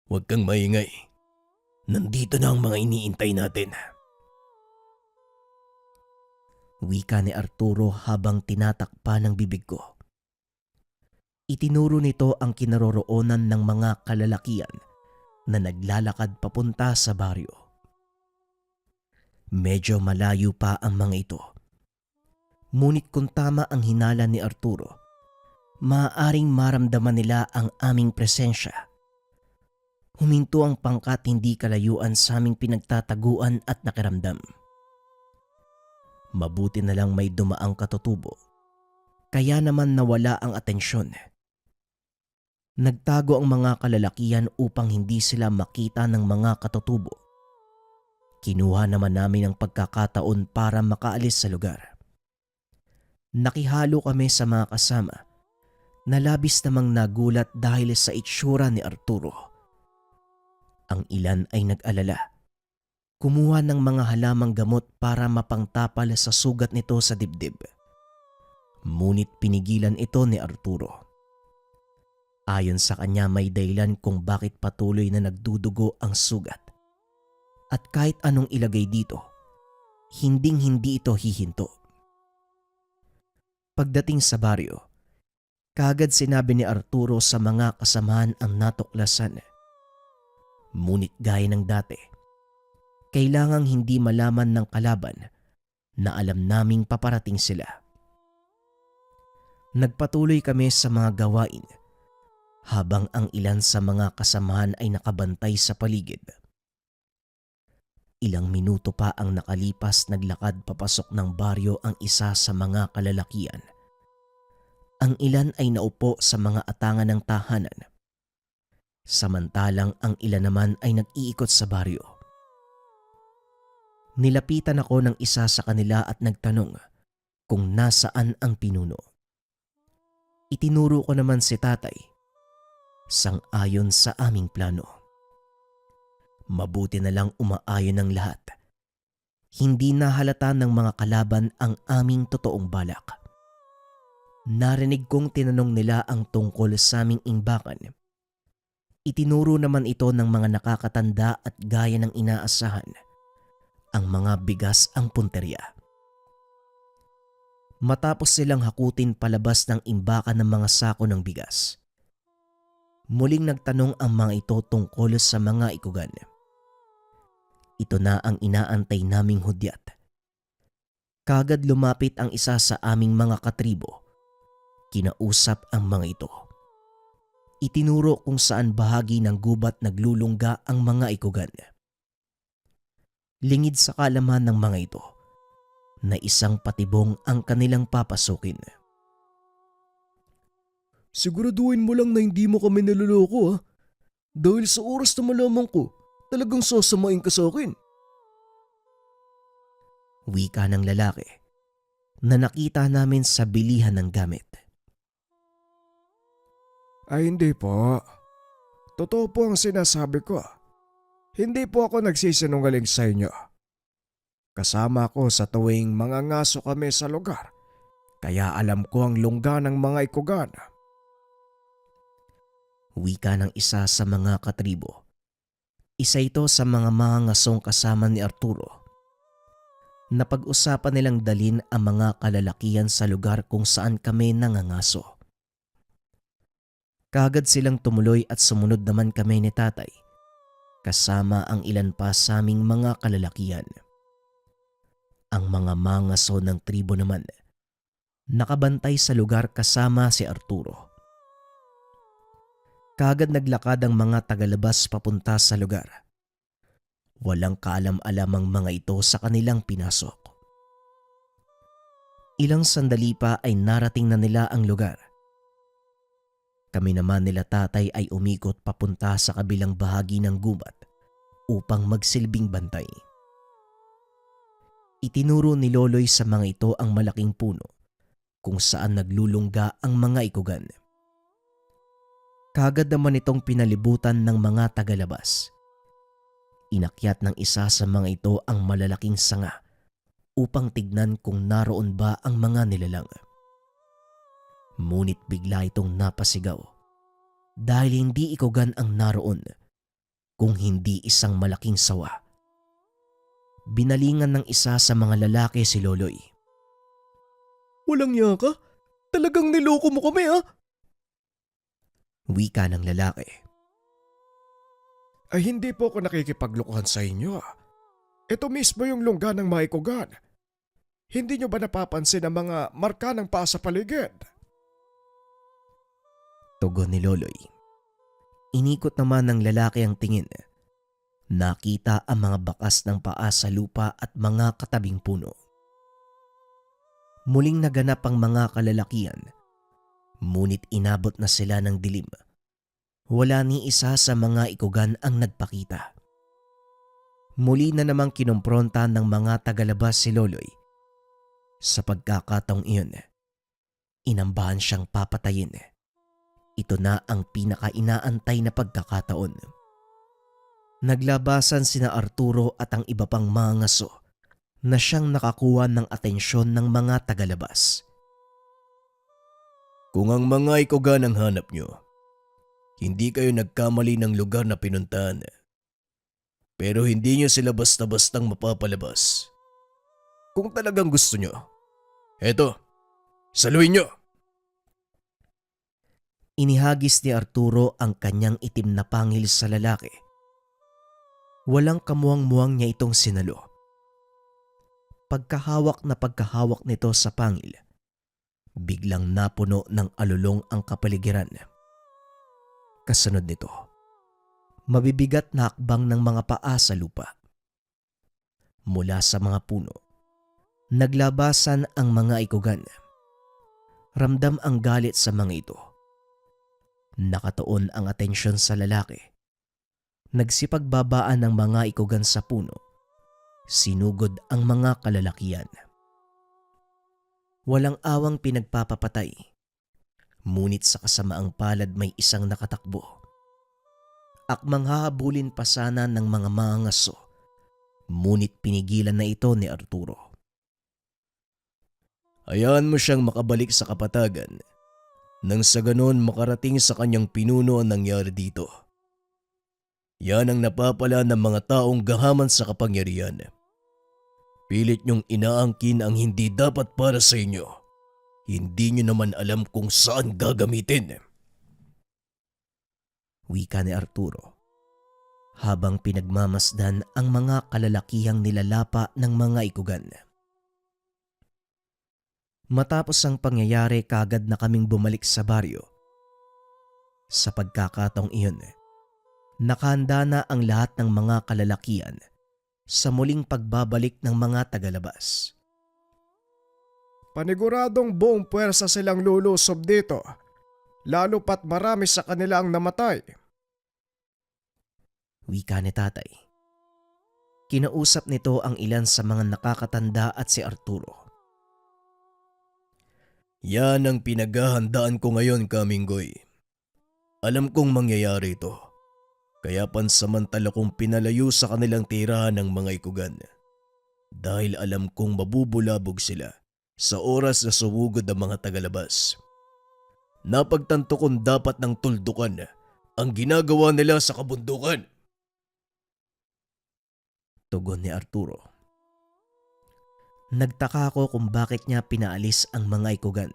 Huwag kang maingay. Nandito na ang mga iniintay natin. Wika ni Arturo habang tinatakpa ng bibig ko. Itinuro nito ang kinaroroonan ng mga kalalakian na naglalakad papunta sa baryo. Medyo malayo pa ang mga ito. Ngunit kung tama ang hinala ni Arturo, maaaring maramdaman nila ang aming presensya. Huminto ang pangkat hindi kalayuan sa aming pinagtataguan at nakiramdam. Mabuti na lang may dumaang katutubo, kaya naman nawala ang atensyon. Nagtago ang mga kalalakian upang hindi sila makita ng mga katutubo. Kinuha naman namin ang pagkakataon para makaalis sa lugar. Nakihalo kami sa mga kasama na labis namang nagulat dahil sa itsura ni Arturo. Ang ilan ay nag-alala. Kumuha ng mga halamang gamot para mapangtapal sa sugat nito sa dibdib. Ngunit pinigilan ito ni Arturo. Ayon sa kanya may dahilan kung bakit patuloy na nagdudugo ang sugat. At kahit anong ilagay dito, hinding-hindi ito hihinto. Pagdating sa baryo, kaagad sinabi ni Arturo sa mga kasamahan ang natuklasan. Ngunit gaya ng dati, kailangang hindi malaman ng kalaban na alam naming paparating sila. Nagpatuloy kami sa mga gawain habang ang ilan sa mga kasamahan ay nakabantay sa paligid. Ilang minuto pa ang nakalipas, naglakad papasok ng baryo ang isa sa mga kalalakian. Ang ilan ay naupo sa mga atangan ng tahanan. Samantalang ang ilan naman ay nag-iikot sa baryo. Nilapitan ako ng isa sa kanila at nagtanong kung nasaan ang pinuno. Itinuro ko naman si tatay, sang-ayon sa aming plano. Mabuti na lang umaayon ng lahat. Hindi nahalata ng mga kalaban ang aming totoong balak. Narinig kong tinanong nila ang tungkol sa aming imbakan. Itinuro naman ito ng mga nakakatanda at gaya ng inaasahan, ang mga bigas ang punteriya. Matapos silang hakutin palabas ng imbakan ng mga sako ng bigas, muling nagtanong ang mga ito tungkol sa mga ikugan. Ito na ang inaantay naming hudyat. Kagad lumapit ang isa sa aming mga katribo. Kinausap ang mga ito. Itinuro kung saan bahagi ng gubat naglulungga ang mga ikugan. Lingid sa kaalaman ng mga ito na isang patibong ang kanilang papasukin. Siguraduhin mo lang na hindi mo kami naloloko, ha? Dahil sa oras na malaman ko, talagang sasamain ka sa akin. Wika ng lalaki na nakita namin sa bilihan ng gamit. Ay hindi po. Totoo po ang sinasabi ko. Hindi po ako nagsisinungaling sa inyo. Kasama ko sa tuwing mga ngaso kami sa lugar. Kaya alam ko ang lungga ng mga ikugan. Wika ng isa sa mga katribo. Isa ito sa mga ngasong kasama ni Arturo. Napag-usapan nilang dalin ang mga kalalakihan sa lugar kung saan kami nangangaso. Kagad silang tumuloy at sumunod naman kami ni tatay, kasama ang ilan pa sa aming mga kalalakihan. Ang mga mangaso ng tribo naman, nakabantay sa lugar kasama si Arturo. Kagad naglakad ang mga tagalabas papunta sa lugar. Walang kaalam-alam ang mga ito sa kanilang pinasok. Ilang sandali pa ay narating na nila ang lugar. Kami naman nila tatay ay umikot papunta sa kabilang bahagi ng gubat upang magsilbing bantay. Itinuro ni Loloy sa mga ito ang malaking puno kung saan naglulungga ang mga ikugan. Kagad naman itong pinalibutan ng mga tagalabas. Inakyat ng isa sa mga ito ang malalaking sanga upang tignan kung naroon ba ang mga nilalang. Ngunit bigla itong napasigaw dahil hindi ikugan ang naroon kung hindi isang malaking sawa. Binalingan ng isa sa mga lalaki si Loloy. Walang niya ka? Talagang niloko mo kami, ha? Wika ng lalaki. Ay hindi po ako nakikipaglokohan sa inyo. Ito mismo yung lungga ng mga ikugan. Hindi nyo ba napapansin ang mga marka ng paa sa paligid? Tugon ni Loloy. Inikot naman ng lalaki ang tingin. Nakita ang mga bakas ng paa sa lupa at mga katabing puno. Muling naganap ang mga kalalakihan. Ngunit inabot na sila ng dilim. Wala ni isa sa mga ikugan ang nagpakita. Muli na namang kinompronta ng mga tagalabas si Loloy. Sa pagkakataong iyon, inambahan siyang papatayin. Ito na ang pinaka-inaantay na pagkakataon. Naglabasan sina Arturo at ang iba pang mga ngaso na siyang nakakuha ng atensyon ng mga tagalabas. Kung ang mga ikugan ang hanap nyo, hindi kayo nagkamali ng lugar na pinuntahan. Pero hindi nyo sila basta-bastang mapapalabas. Kung talagang gusto nyo, eto, saluhin nyo! Inihagis ni Arturo ang kanyang itim na pangil sa lalaki. Walang kamuwang-muwang niya itong sinalo. Pagkahawak nito sa pangil, biglang napuno ng alulong ang kapaligiran. Kasunod nito, mabibigat na hakbang ng mga paa sa lupa. Mula sa mga puno, naglabasan ang mga ikugan. Ramdam ang galit sa mga ito. Nakatuon ang atensyon sa lalaki. Nagsipagbabaan ng mga ikugan sa puno. Sinugod ang mga kalalakian. Walang awang pinagpapapatay. Ngunit sa kasamaang palad may isang nakatakbo. Akmang hahabulin pa sana ng mga mangangaso. Ngunit pinigilan na ito ni Arturo. Hayaan mo siyang makabalik sa kapatagan nang sa ganon makarating sa kanyang pinuno ang nangyari dito. Yan ang napapala ng mga taong gahaman sa kapangyarihan. Pilit niyong inaangkin ang hindi dapat para sa inyo. Hindi niyo naman alam kung saan gagamitin. Wika ni Arturo, habang pinagmamasdan ang mga kalalakihang nilalapa ng mga ikugan. Matapos ang pangyayari, kagad na kaming bumalik sa baryo. Sa pagkakataong iyon, nakahanda na ang lahat ng mga kalalakian sa muling pagbabalik ng mga tagalabas. Paniguradong buong puwersa silang lulusob dito, lalo pat marami sa kanila ang namatay. Wika ni tatay. Kinausap nito ang ilan sa mga nakakatanda at si Arturo. Yan ang pinaghahandaan ko ngayon, Kaminggoy. Alam kong mangyayari ito. Kaya pansamantala kong pinalayo sa kanilang tirahan ng mga ikugan. Dahil alam kong mabubulabog sila sa oras na sumugod ang mga tagalabas. Napagtanto kong dapat ng tuldukan ang ginagawa nila sa kabundukan. Tugon ni Arturo. Nagtaka ako kung bakit niya pinaalis ang mga ikugan.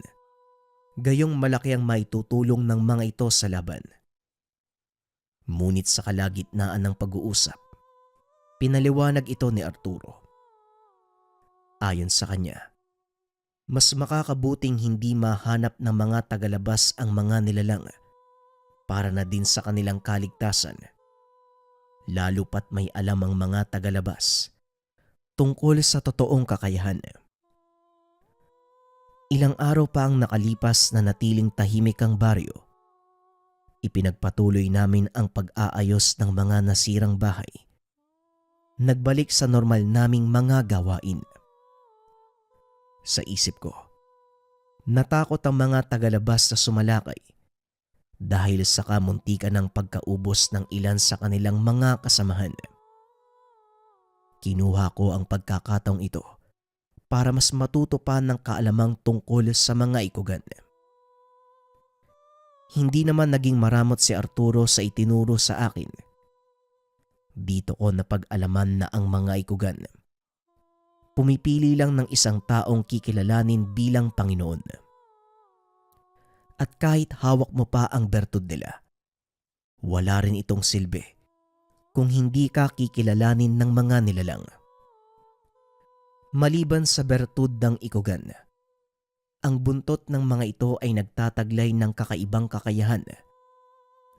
Gayong malaki ang maitutulong ng mga ito sa laban. Ngunit sa kalagitnaan ng pag-uusap, pinaliwanag ito ni Arturo. Ayon sa kanya, mas makakabuting hindi mahanap ng mga tagalabas ang mga nilalang para na din sa kanilang kaligtasan. Lalo pat may alam ang mga tagalabas tungkol sa totoong kakayahan. Ilang araw pa ang nakalipas na natiling tahimik ang baryo. Ipinagpatuloy namin ang pag-aayos ng mga nasirang bahay. Nagbalik sa normal naming mga gawain. Sa isip ko, natakot ang mga tagalabas na sumalakay dahil sa kamuntikan ng pagkaubos ng ilan sa kanilang mga kasamahan. Kinuha ko ang pagkakataong ito para mas matuto pa ng kaalamang tungkol sa mga ikugan. Hindi naman naging maramot si Arturo sa itinuro sa akin. Dito ko napag-alaman na ang mga ikugan pumipili lang ng isang taong kikilalanin bilang Panginoon. At kahit hawak mo pa ang bertud nila, wala rin itong silbi kung hindi ka kikilalanin ng mga nilalang. Maliban sa bertud ng ikugan, ang buntot ng mga ito ay nagtataglay ng kakaibang kakayahan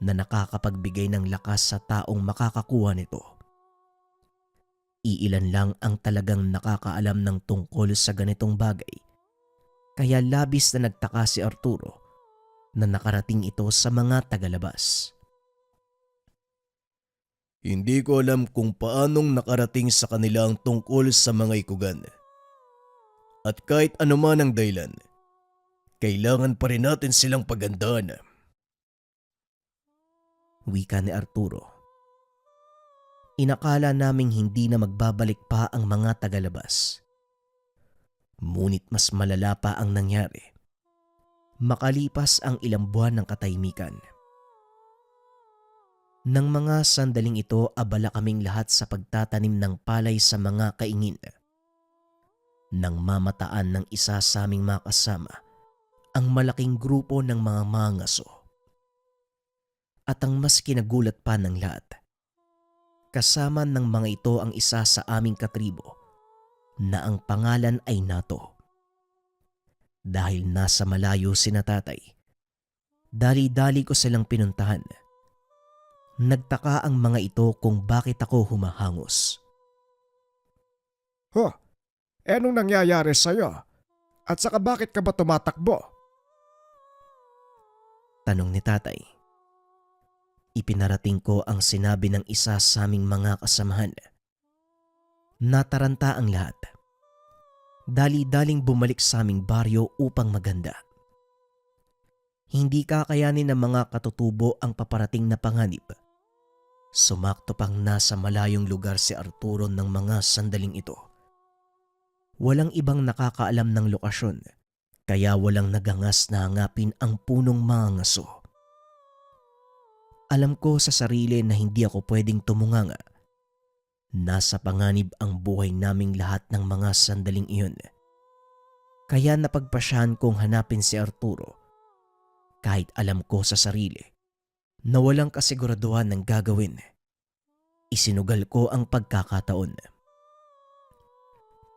na nakakapagbigay ng lakas sa taong makakakuha nito. Iilan lang ang talagang nakakaalam ng tungkol sa ganitong bagay, kaya labis na nagtaka si Arturo na nakarating ito sa mga tagalabas. Hindi ko alam kung paanong nakarating sa kanila ang tungkol sa mga ikugan. At kahit anuman ang dahilan, kailangan pa rin natin silang paghandaan. Wika ni Arturo. Inakala naming hindi na magbabalik pa ang mga tagalabas. Ngunit mas malala pa ang nangyari. Makalipas ang ilang buwan ng katahimikan. Nang mga sandaling ito, abala kaming lahat sa pagtatanim ng palay sa mga kaingin. Nang mamataan ng isa sa aming mga kasama ang malaking grupo ng mga mangaso. At ang mas kinagulat pa ng lahat, kasama ng mga ito ang isa sa aming katribo na ang pangalan ay Nato. Dahil nasa malayo sina tatay, dali-dali ko silang pinuntahan. Nagtaka ang mga ito kung bakit ako humahangos. Anong nangyayari sa'yo? At saka bakit ka ba tumatakbo? Tanong ni tatay. Ipinarating ko ang sinabi ng isa sa aming mga kasamahan. Nataranta ang lahat. Dali-daling bumalik sa aming baryo upang maganda. Hindi kakayanin ng mga katutubo ang paparating na panganib. Sumakto pang nasa malayong lugar si Arturo ng mga sandaling ito. Walang ibang nakakaalam ng lokasyon, kaya walang nagangas na hangapin ang punong mangaso. Alam ko sa sarili na hindi ako pwedeng tumunganga. Nasa panganib ang buhay naming lahat ng mga sandaling iyon. Kaya napagpasyahan kong hanapin si Arturo kahit alam ko sa sarili na walang kasiguraduhan ng gagawin. Isinugal ko ang pagkakataon.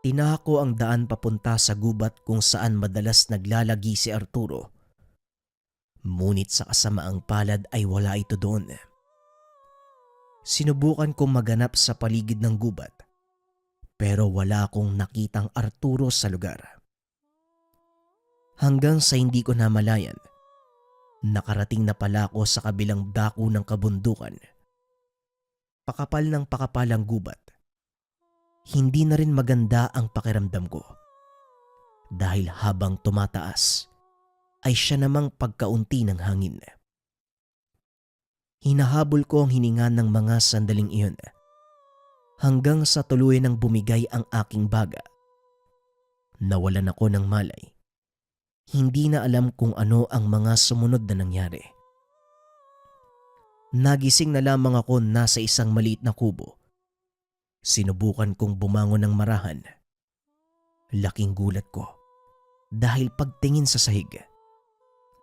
Tinaha ko ang daan papunta sa gubat kung saan madalas naglalagi si Arturo. Ngunit sa kasamaang palad ay wala ito doon. Sinubukan kong maganap sa paligid ng gubat, pero wala akong nakitang Arturo sa lugar. Hanggang sa hindi ko namalayan, nakarating na pala ako sa kabilang dako ng kabundukan. Pakapal ng pakapal ang gubat. Hindi na rin maganda ang pakiramdam ko. Dahil habang tumataas, ay siya namang pagkaunti ng hangin. Hinahabol ko ang hininga ng mga sandaling iyon hanggang sa tuluyan ng bumigay ang aking baga. Nawalan ako ng malay. Hindi na alam kung ano ang mga sumunod na nangyari. Nagising na lamang ako nasa isang maliit na kubo. Sinubukan kong bumangon ng marahan. Laking gulat ko dahil pagtingin sa sahig,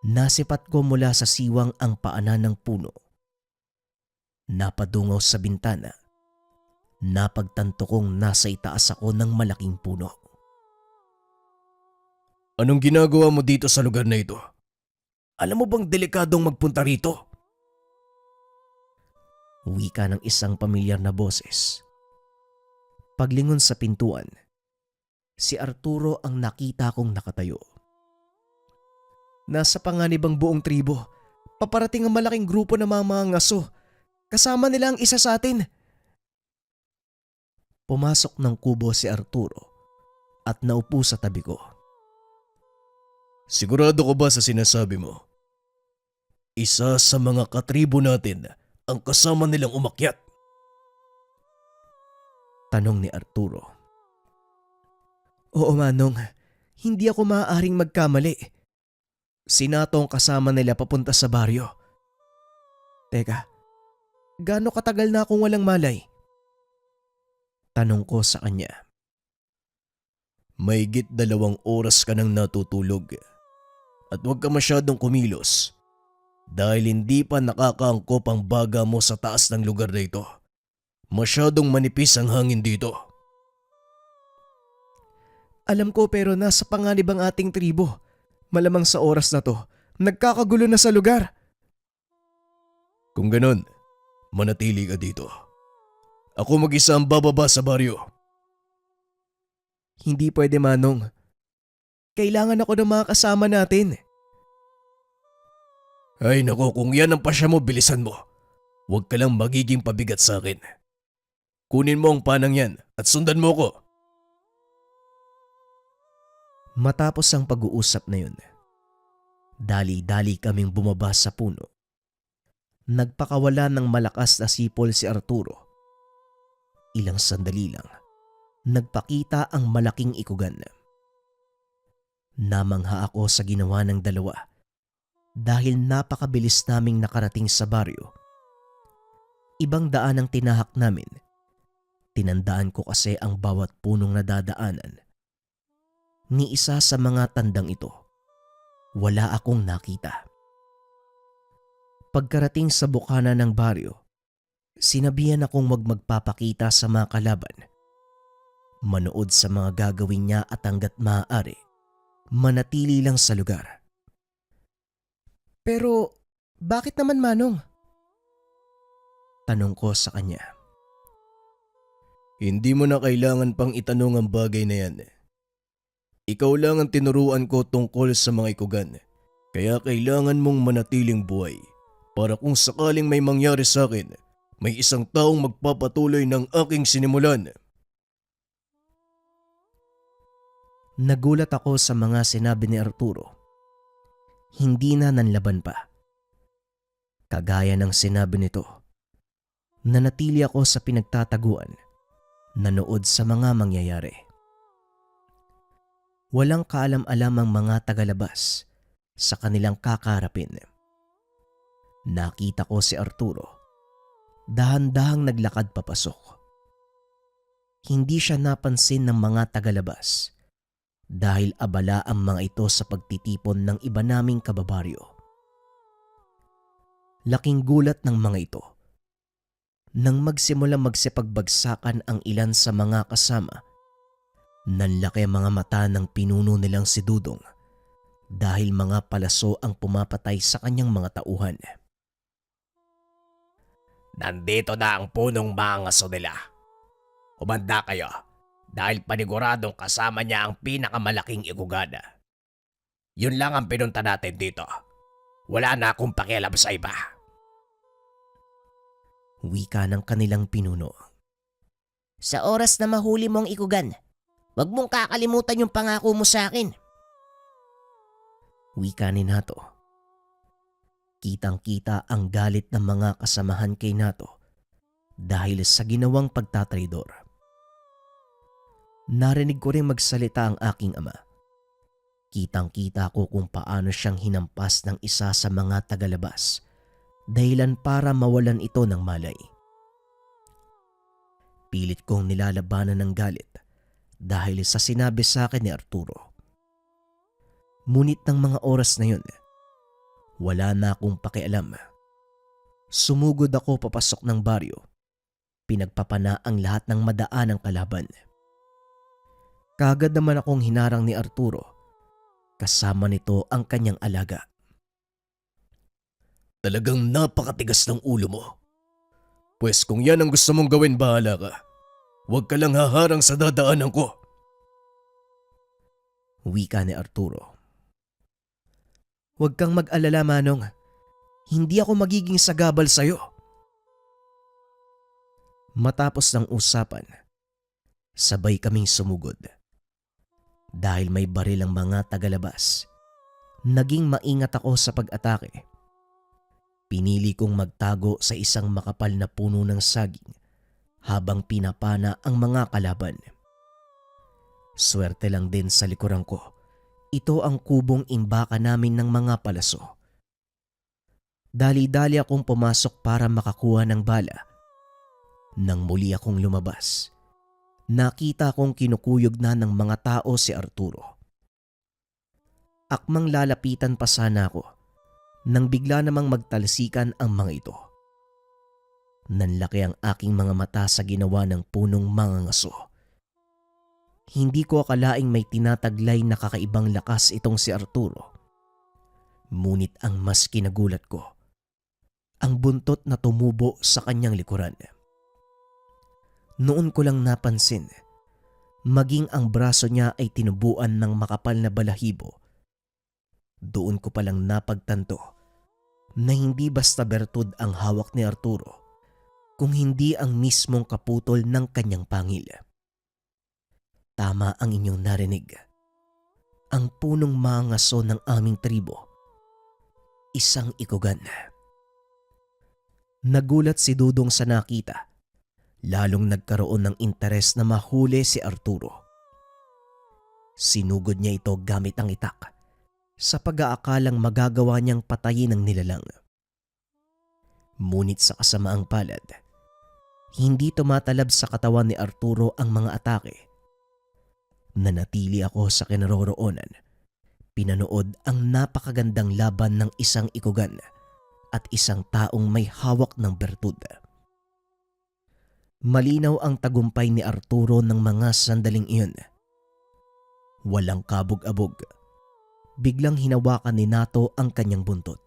nasipat ko mula sa siwang ang paanan ng puno. Napadungaw sa bintana. Napagtanto kong nasa itaas ako ng malaking puno. Anong ginagawa mo dito sa lugar na ito? Alam mo bang delikadong magpunta rito? Wika ng isang pamilyar na boses. Paglingon sa pintuan, si Arturo ang nakita kong nakatayo. Nasa panganib ang buong tribo. Paparating ang malaking grupo ng mga ngaso. Kasama nila ang isa sa atin. Pumasok ng kubo si Arturo at naupo sa tabi ko. Sigurado ka ba sa sinasabi mo? Isa sa mga katribo natin ang kasama nilang umakyat. Tanong ni Arturo. Oo Manong, hindi ako maaaring magkamali. Si Nato ang kasama nila papunta sa baryo. Teka, gaano katagal na akong walang malay? Tanong ko sa kanya. Mahigit 2 oras ka nang natutulog. At huwag ka masyadong kumilos dahil hindi pa nakakaangkop ang baga mo sa taas ng lugar na ito. Masyadong manipis ang hangin dito. Alam ko pero nasa panganib ang ating tribo. Malamang sa oras na to, nagkakagulo na sa lugar. Kung ganon, manatili ka dito. Ako mag-isa ang bababa sa baryo. Hindi pwede Manong. Kailangan ako ng mga kasama natin. Ay nako, kung yan ang pasya mo, bilisan mo. Huwag ka lang magiging pabigat sa akin. Kunin mo ang panang yan at sundan mo ko. Matapos ang pag-uusap na yun, dali-dali kaming bumaba sa puno. Nagpakawala ng malakas na sipol si Arturo. Ilang sandali lang, nagpakita ang malaking ikugan. Namangha ako sa ginawa ng dalawa dahil napakabilis naming nakarating sa baryo. Ibang daan ang tinahak namin. Tinandaan ko kasi ang bawat punong nadadaanan. Ni isa sa mga tandang ito, wala akong nakita. Pagkarating sa bukana ng baryo, sinabihan akong wag magpapakita sa mga kalaban. Manood sa mga gagawin niya at hanggat maaari, manatili lang sa lugar. Pero bakit naman, Manong? Tanong ko sa kanya. Hindi mo na kailangan pang itanong ang bagay na yan. Ikaw lang ang tinuruan ko tungkol sa mga ikugan. Kaya kailangan mong manatiling buhay para kung sakaling may mangyari sa akin, may isang taong magpapatuloy ng aking sinimulan. Nagulat ako sa mga sinabi ni Arturo. Hindi na nanlaban pa. Kagaya ng sinabi nito, nanatili ako sa pinagtataguan, nanood sa mga mangyayari. Walang kaalam-alam ang mga tagalabas sa kanilang kakarapin. Nakita ko si Arturo, dahan-dahang naglakad papasok. Hindi siya napansin ng mga tagalabas dahil abala ang mga ito sa pagtitipon ng iba naming kababaryo. Laking gulat ng mga ito nang magsimula magsipagbagsakan ang ilan sa mga kasama. Nanlaki ang mga mata ng pinuno nilang si Dudong dahil mga palaso ang pumapatay sa kanyang mga tauhan. Nandito na ang punong mangaso nila. Umanda kayo dahil paniguradong kasama niya ang pinakamalaking igugada. Yun lang ang pinunta natin dito. Wala na akong pakialam sa iba. Wika ng kanilang pinuno. Sa oras na mahuli mong ikugan, wag mong kakalimutan yung pangako mo sa akin. Wika ni Nato. Kitang-kita ang galit ng mga kasamahan kay Nato dahil sa ginawang pagtatraidor. Narinig ko rin magsalita ang aking ama. Kitang-kita ko kung paano siyang hinampas ng isa sa mga tagalabas dahilan para mawalan ito ng malay. Pilit kong nilalabanan ng galit dahil sa sinabi sa akin ni Arturo. Ngunit ng mga oras na yun, wala na akong pakialam. Sumugod ako papasok ng baryo. Pinagpapana ang lahat ng madaan ng kalaban. Kaagad naman akong hinarang ni Arturo. Kasama nito ang kanyang alaga. Talagang napakatigas ng ulo mo. Pwes kung yan ang gusto mong gawin, bahala ka. Huwag ka lang haharang sa dadaanan ko. Wika ni Arturo. Huwag kang mag-alala, Manong. Hindi ako magiging sagabal sa'yo. Matapos ng usapan, sabay kaming sumugod. Dahil may baril ang mga tagalabas, naging maingat ako sa pag-atake. Pinili kong magtago sa isang makapal na puno ng saging habang pinapana ang mga kalaban. Swerte lang din sa likuran ko. Ito ang kubong imbaka namin ng mga palaso. Dali-dali akong pumasok para makakuha ng bala. Nang muli akong lumabas, nakita kong kinukuyog na ng mga tao si Arturo. Akmang lalapitan pa sana ako nang bigla namang magtalsikan ang mga ito. Nanlaki ang aking mga mata sa ginawa ng punong mangangaso. Hindi ko akalaing may tinataglay na kakaibang lakas itong si Arturo. Ngunit ang mas kinagulat ko, ang buntot na tumubo sa kanyang likuran. Noon ko lang napansin, maging ang braso niya ay tinubuan ng makapal na balahibo. Doon ko palang napagtanto na hindi basta bertud ang hawak ni Arturo, kung hindi ang mismong kaputol ng kanyang pangil. Tama ang inyong narinig. Ang punong mangaso ng aming tribo, isang ikugan. Nagulat si Dudong sa nakita. Lalong nagkaroon ng interes na mahuli si Arturo. Sinugod niya ito gamit ang itak. sa pag-aakalang magagawa niyang patayin ang nilalang. Ngunit sa kasamaang palad, hindi tumatalab sa katawan ni Arturo ang mga atake. Nanatili ako sa kinaroroonan. Pinanood ang napakagandang laban ng isang ikugan at isang taong may hawak ng bertud. Malinaw ang tagumpay ni Arturo ng mga sandaling iyon. Walang kabog-abog. Biglang hinawakan ni Nato ang kanyang buntot.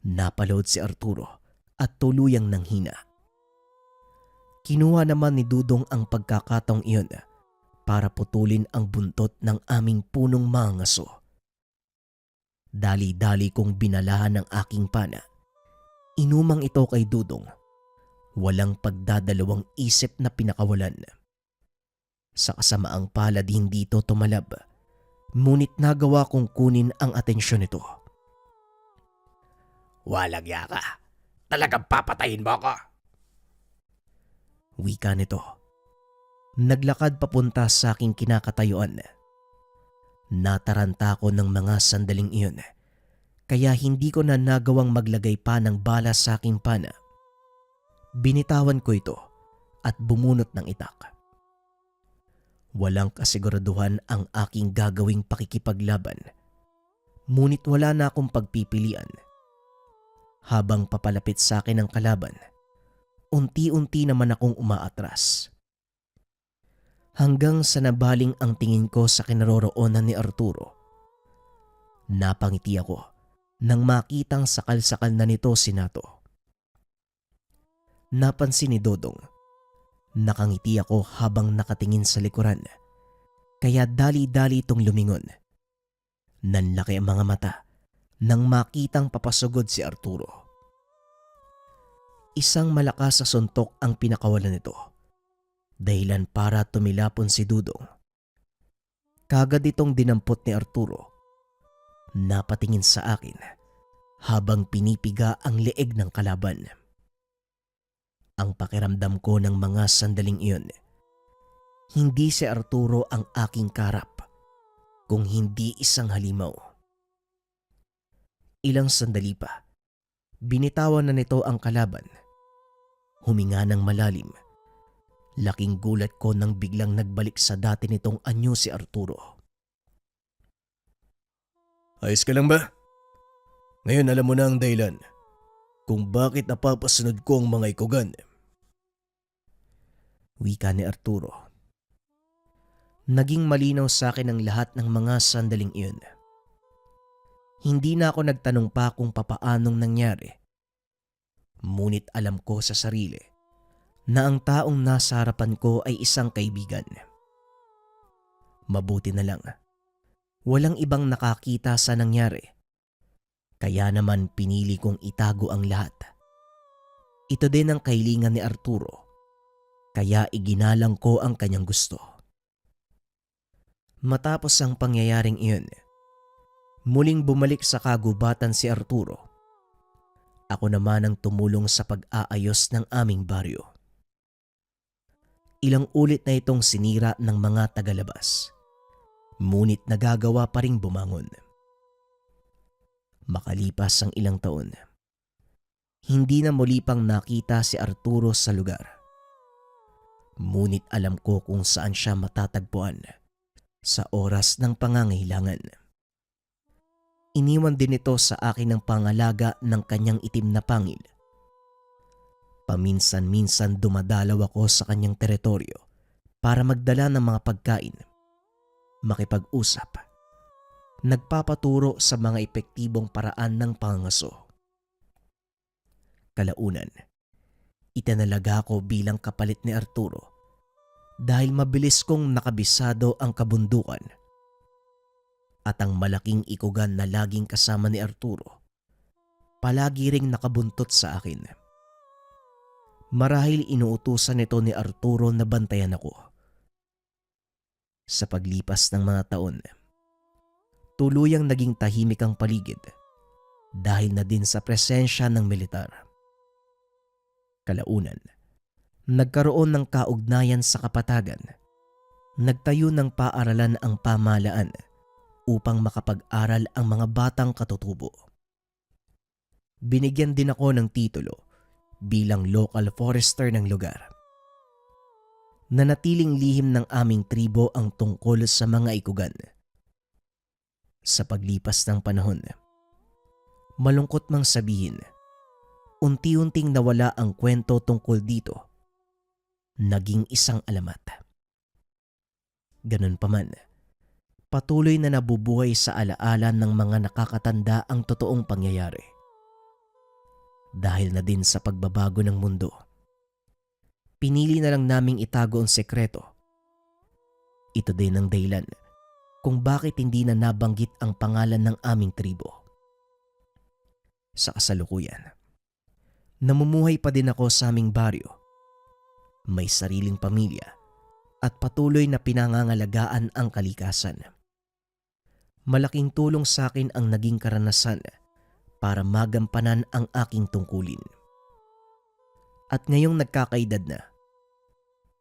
Napalood si Arturo at tuluyang nanghina. Kinuha naman ni Dudong ang pagkakataong iyon para putulin ang buntot ng aming punong mangaso. Dali-dali kong binalahan ng aking pana. Inumang ito kay Dudong. Walang pagdadalawang isip na pinakawalan. Sa kasamaang palad hindi ito tumalab, ngunit nagawa kong kunin ang atensyon nito. Walang yaka. Talagang papatayin mo ako. Wika nito. Naglakad papunta sa aking kinakatayuan. Nataranta ko ng mga sandaling iyon, kaya hindi ko na nagawang maglagay pa ng bala sa aking pana. Binitawan ko ito at bumunot ng itak. Walang kasiguraduhan ang aking gagawing pakikipaglaban, ngunit wala na akong pagpipilian. Habang papalapit sa akin ang kalaban, unti-unti naman akong umaatras. Hanggang sa nabaling ang tingin ko sa kinaroroonan ni Arturo. Napangiti ako nang makitang sakal-sakal na nito si Nato. Napansin ni Dodong. Nakangiti ako habang nakatingin sa likuran, kaya dali-dali itong lumingon. Nanlaki ang mga mata nang makitang papasugod si Arturo. Isang malakas na suntok ang pinakawalan nito, dahilan para tumilapon si Dudong. Kagad itong dinampot ni Arturo. Napatingin sa akin habang pinipiga ang leeg ng kalaban. Ang pakiramdam ko ng mga sandaling iyon, hindi si Arturo ang aking karap, kung hindi isang halimaw. Ilang sandali pa, binitawan na nito ang kalaban. Huminga ng malalim. Laking gulat ko nang biglang nagbalik sa dati nitong anyo si Arturo. Ayos ka lang ba? Ngayon alam mo na ang dahilan kung bakit napapasunod ko ang mga ikugan. Wika ni Arturo. Naging malinaw sa akin ang lahat ng mga sandaling iyon. Hindi na ako nagtanong pa kung papaanong nangyari. Ngunit alam ko sa sarili na ang taong nasa harapan ko ay isang kaibigan. Mabuti na lang, walang ibang nakakita sa nangyari. Kaya naman pinili kong itago ang lahat. Ito din ang kahilingan ni Arturo, kaya iginalang ko ang kanyang gusto. Matapos ang pangyayaring iyon, muling bumalik sa kagubatan si Arturo. Ako naman ang tumulong sa pag-aayos ng aming baryo. Ilang ulit na itong sinira ng mga tagalabas, ngunit nagagawa pa ring bumangon. Makalipas ang ilang taon, hindi na muli pang nakita si Arturo sa lugar. Ngunit alam ko kung saan siya matatagpuan sa oras ng pangangailangan. Iniwan din ito sa akin ng pangalaga ng kanyang itim na pangil. Paminsan-minsan dumadalaw ako sa kanyang teritoryo para magdala ng mga pagkain, makipag-usap, nagpapaturo sa mga epektibong paraan ng pangangaso. Kalaunan, itinalaga ko bilang kapalit ni Arturo dahil mabilis kong nakabisado ang kabundukan at ang malaking ikugan na laging kasama ni Arturo palagi ring nakabuntot sa akin. Marahil inuutusan nito ni Arturo na bantayan ako. Sa paglipas ng mga taon, tuluyang naging tahimik ang paligid dahil na din sa presensya ng militar. Kalaunan, nagkaroon ng kaugnayan sa kapatagan. Nagtayo ng paaralan ang pamahalaan upang makapag-aral ang mga batang katutubo. Binigyan din ako ng titulo bilang local forester ng lugar. Nanatiling lihim ng aming tribo ang tungkol sa mga ikugan. Sa paglipas ng panahon, malungkot mang sabihin, unti-unting nawala ang kwento tungkol dito. Naging isang alamat. Ganun pa man, patuloy na nabubuhay sa alaala ng mga nakakatanda ang totoong pangyayari. Dahil na din sa pagbabago ng mundo, pinili na lang naming itago ang sekreto. Ito din ang dahilan kung bakit hindi na nabanggit ang pangalan ng aming tribo. Sa kasalukuyan, namumuhay pa din ako sa aming baryo. May sariling pamilya at patuloy na pinangangalagaan ang kalikasan. Malaking tulong sa akin ang naging karanasan para magampanan ang aking tungkulin. At ngayong nagkakaedad na,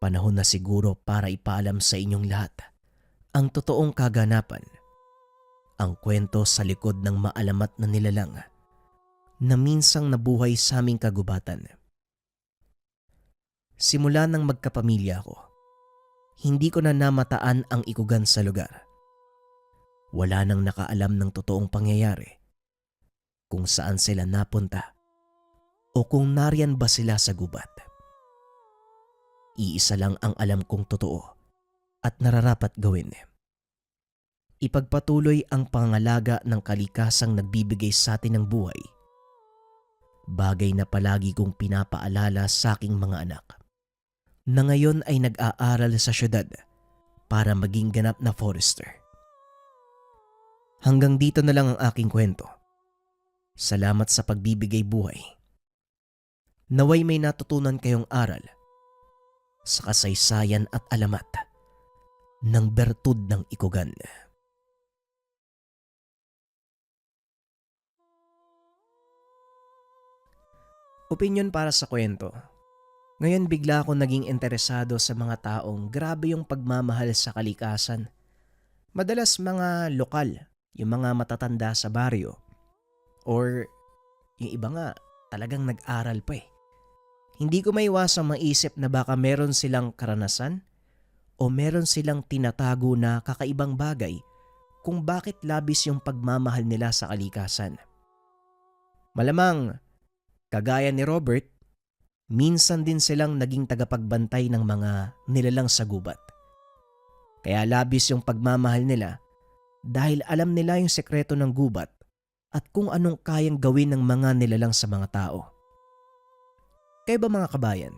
panahon na siguro para ipaalam sa inyong lahat ang totoong kaganapan, ang kwento sa likod ng maalamat na nilalang na minsang nabuhay sa aming kagubatan. Simula nang magkapamilya ako, hindi ko na namataan ang ikugan sa lugar. Wala nang nakaalam ng totoong pangyayari, kung saan sila napunta o kung nariyan ba sila sa gubat. Iisa lang ang alam kong totoo at nararapat gawin. Ipagpatuloy ang pangalaga ng kalikasang nagbibigay sa atin ng buhay. Bagay na palagi kong pinapaalala sa aking mga anak na ngayon ay nag-aaral sa syudad para maging ganap na forester. Hanggang dito na lang ang aking kwento. Salamat sa pagbibigay buhay. Naway may natutunan kayong aral sa kasaysayan at alamat ng bertud ng ikugan. Opinyon para sa kwento. Ngayon bigla ako naging interesado sa mga taong grabe yung pagmamahal sa kalikasan. Madalas mga lokal, yung mga matatanda sa baryo. Or yung iba nga talagang nag-aral pa eh. Hindi ko maiwasang maisip na baka meron silang karanasan o meron silang tinatago na kakaibang bagay kung bakit labis yung pagmamahal nila sa kalikasan. Malamang, kagaya ni Robert, minsan din silang naging tagapagbantay ng mga nilalang sa gubat. Kaya labis yung pagmamahal nila dahil alam nila yung sekreto ng gubat at kung anong kayang gawin ng mga nilalang sa mga tao. Kayo ba mga kabayan,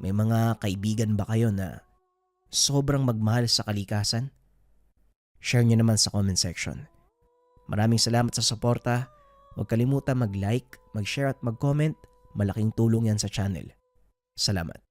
may mga kaibigan ba kayo na sobrang magmahal sa kalikasan? Share nyo naman sa comment section. Maraming salamat sa suporta. Huwag kalimutan mag-like, mag-share at mag-comment. Malaking tulong yan sa channel. Salamat.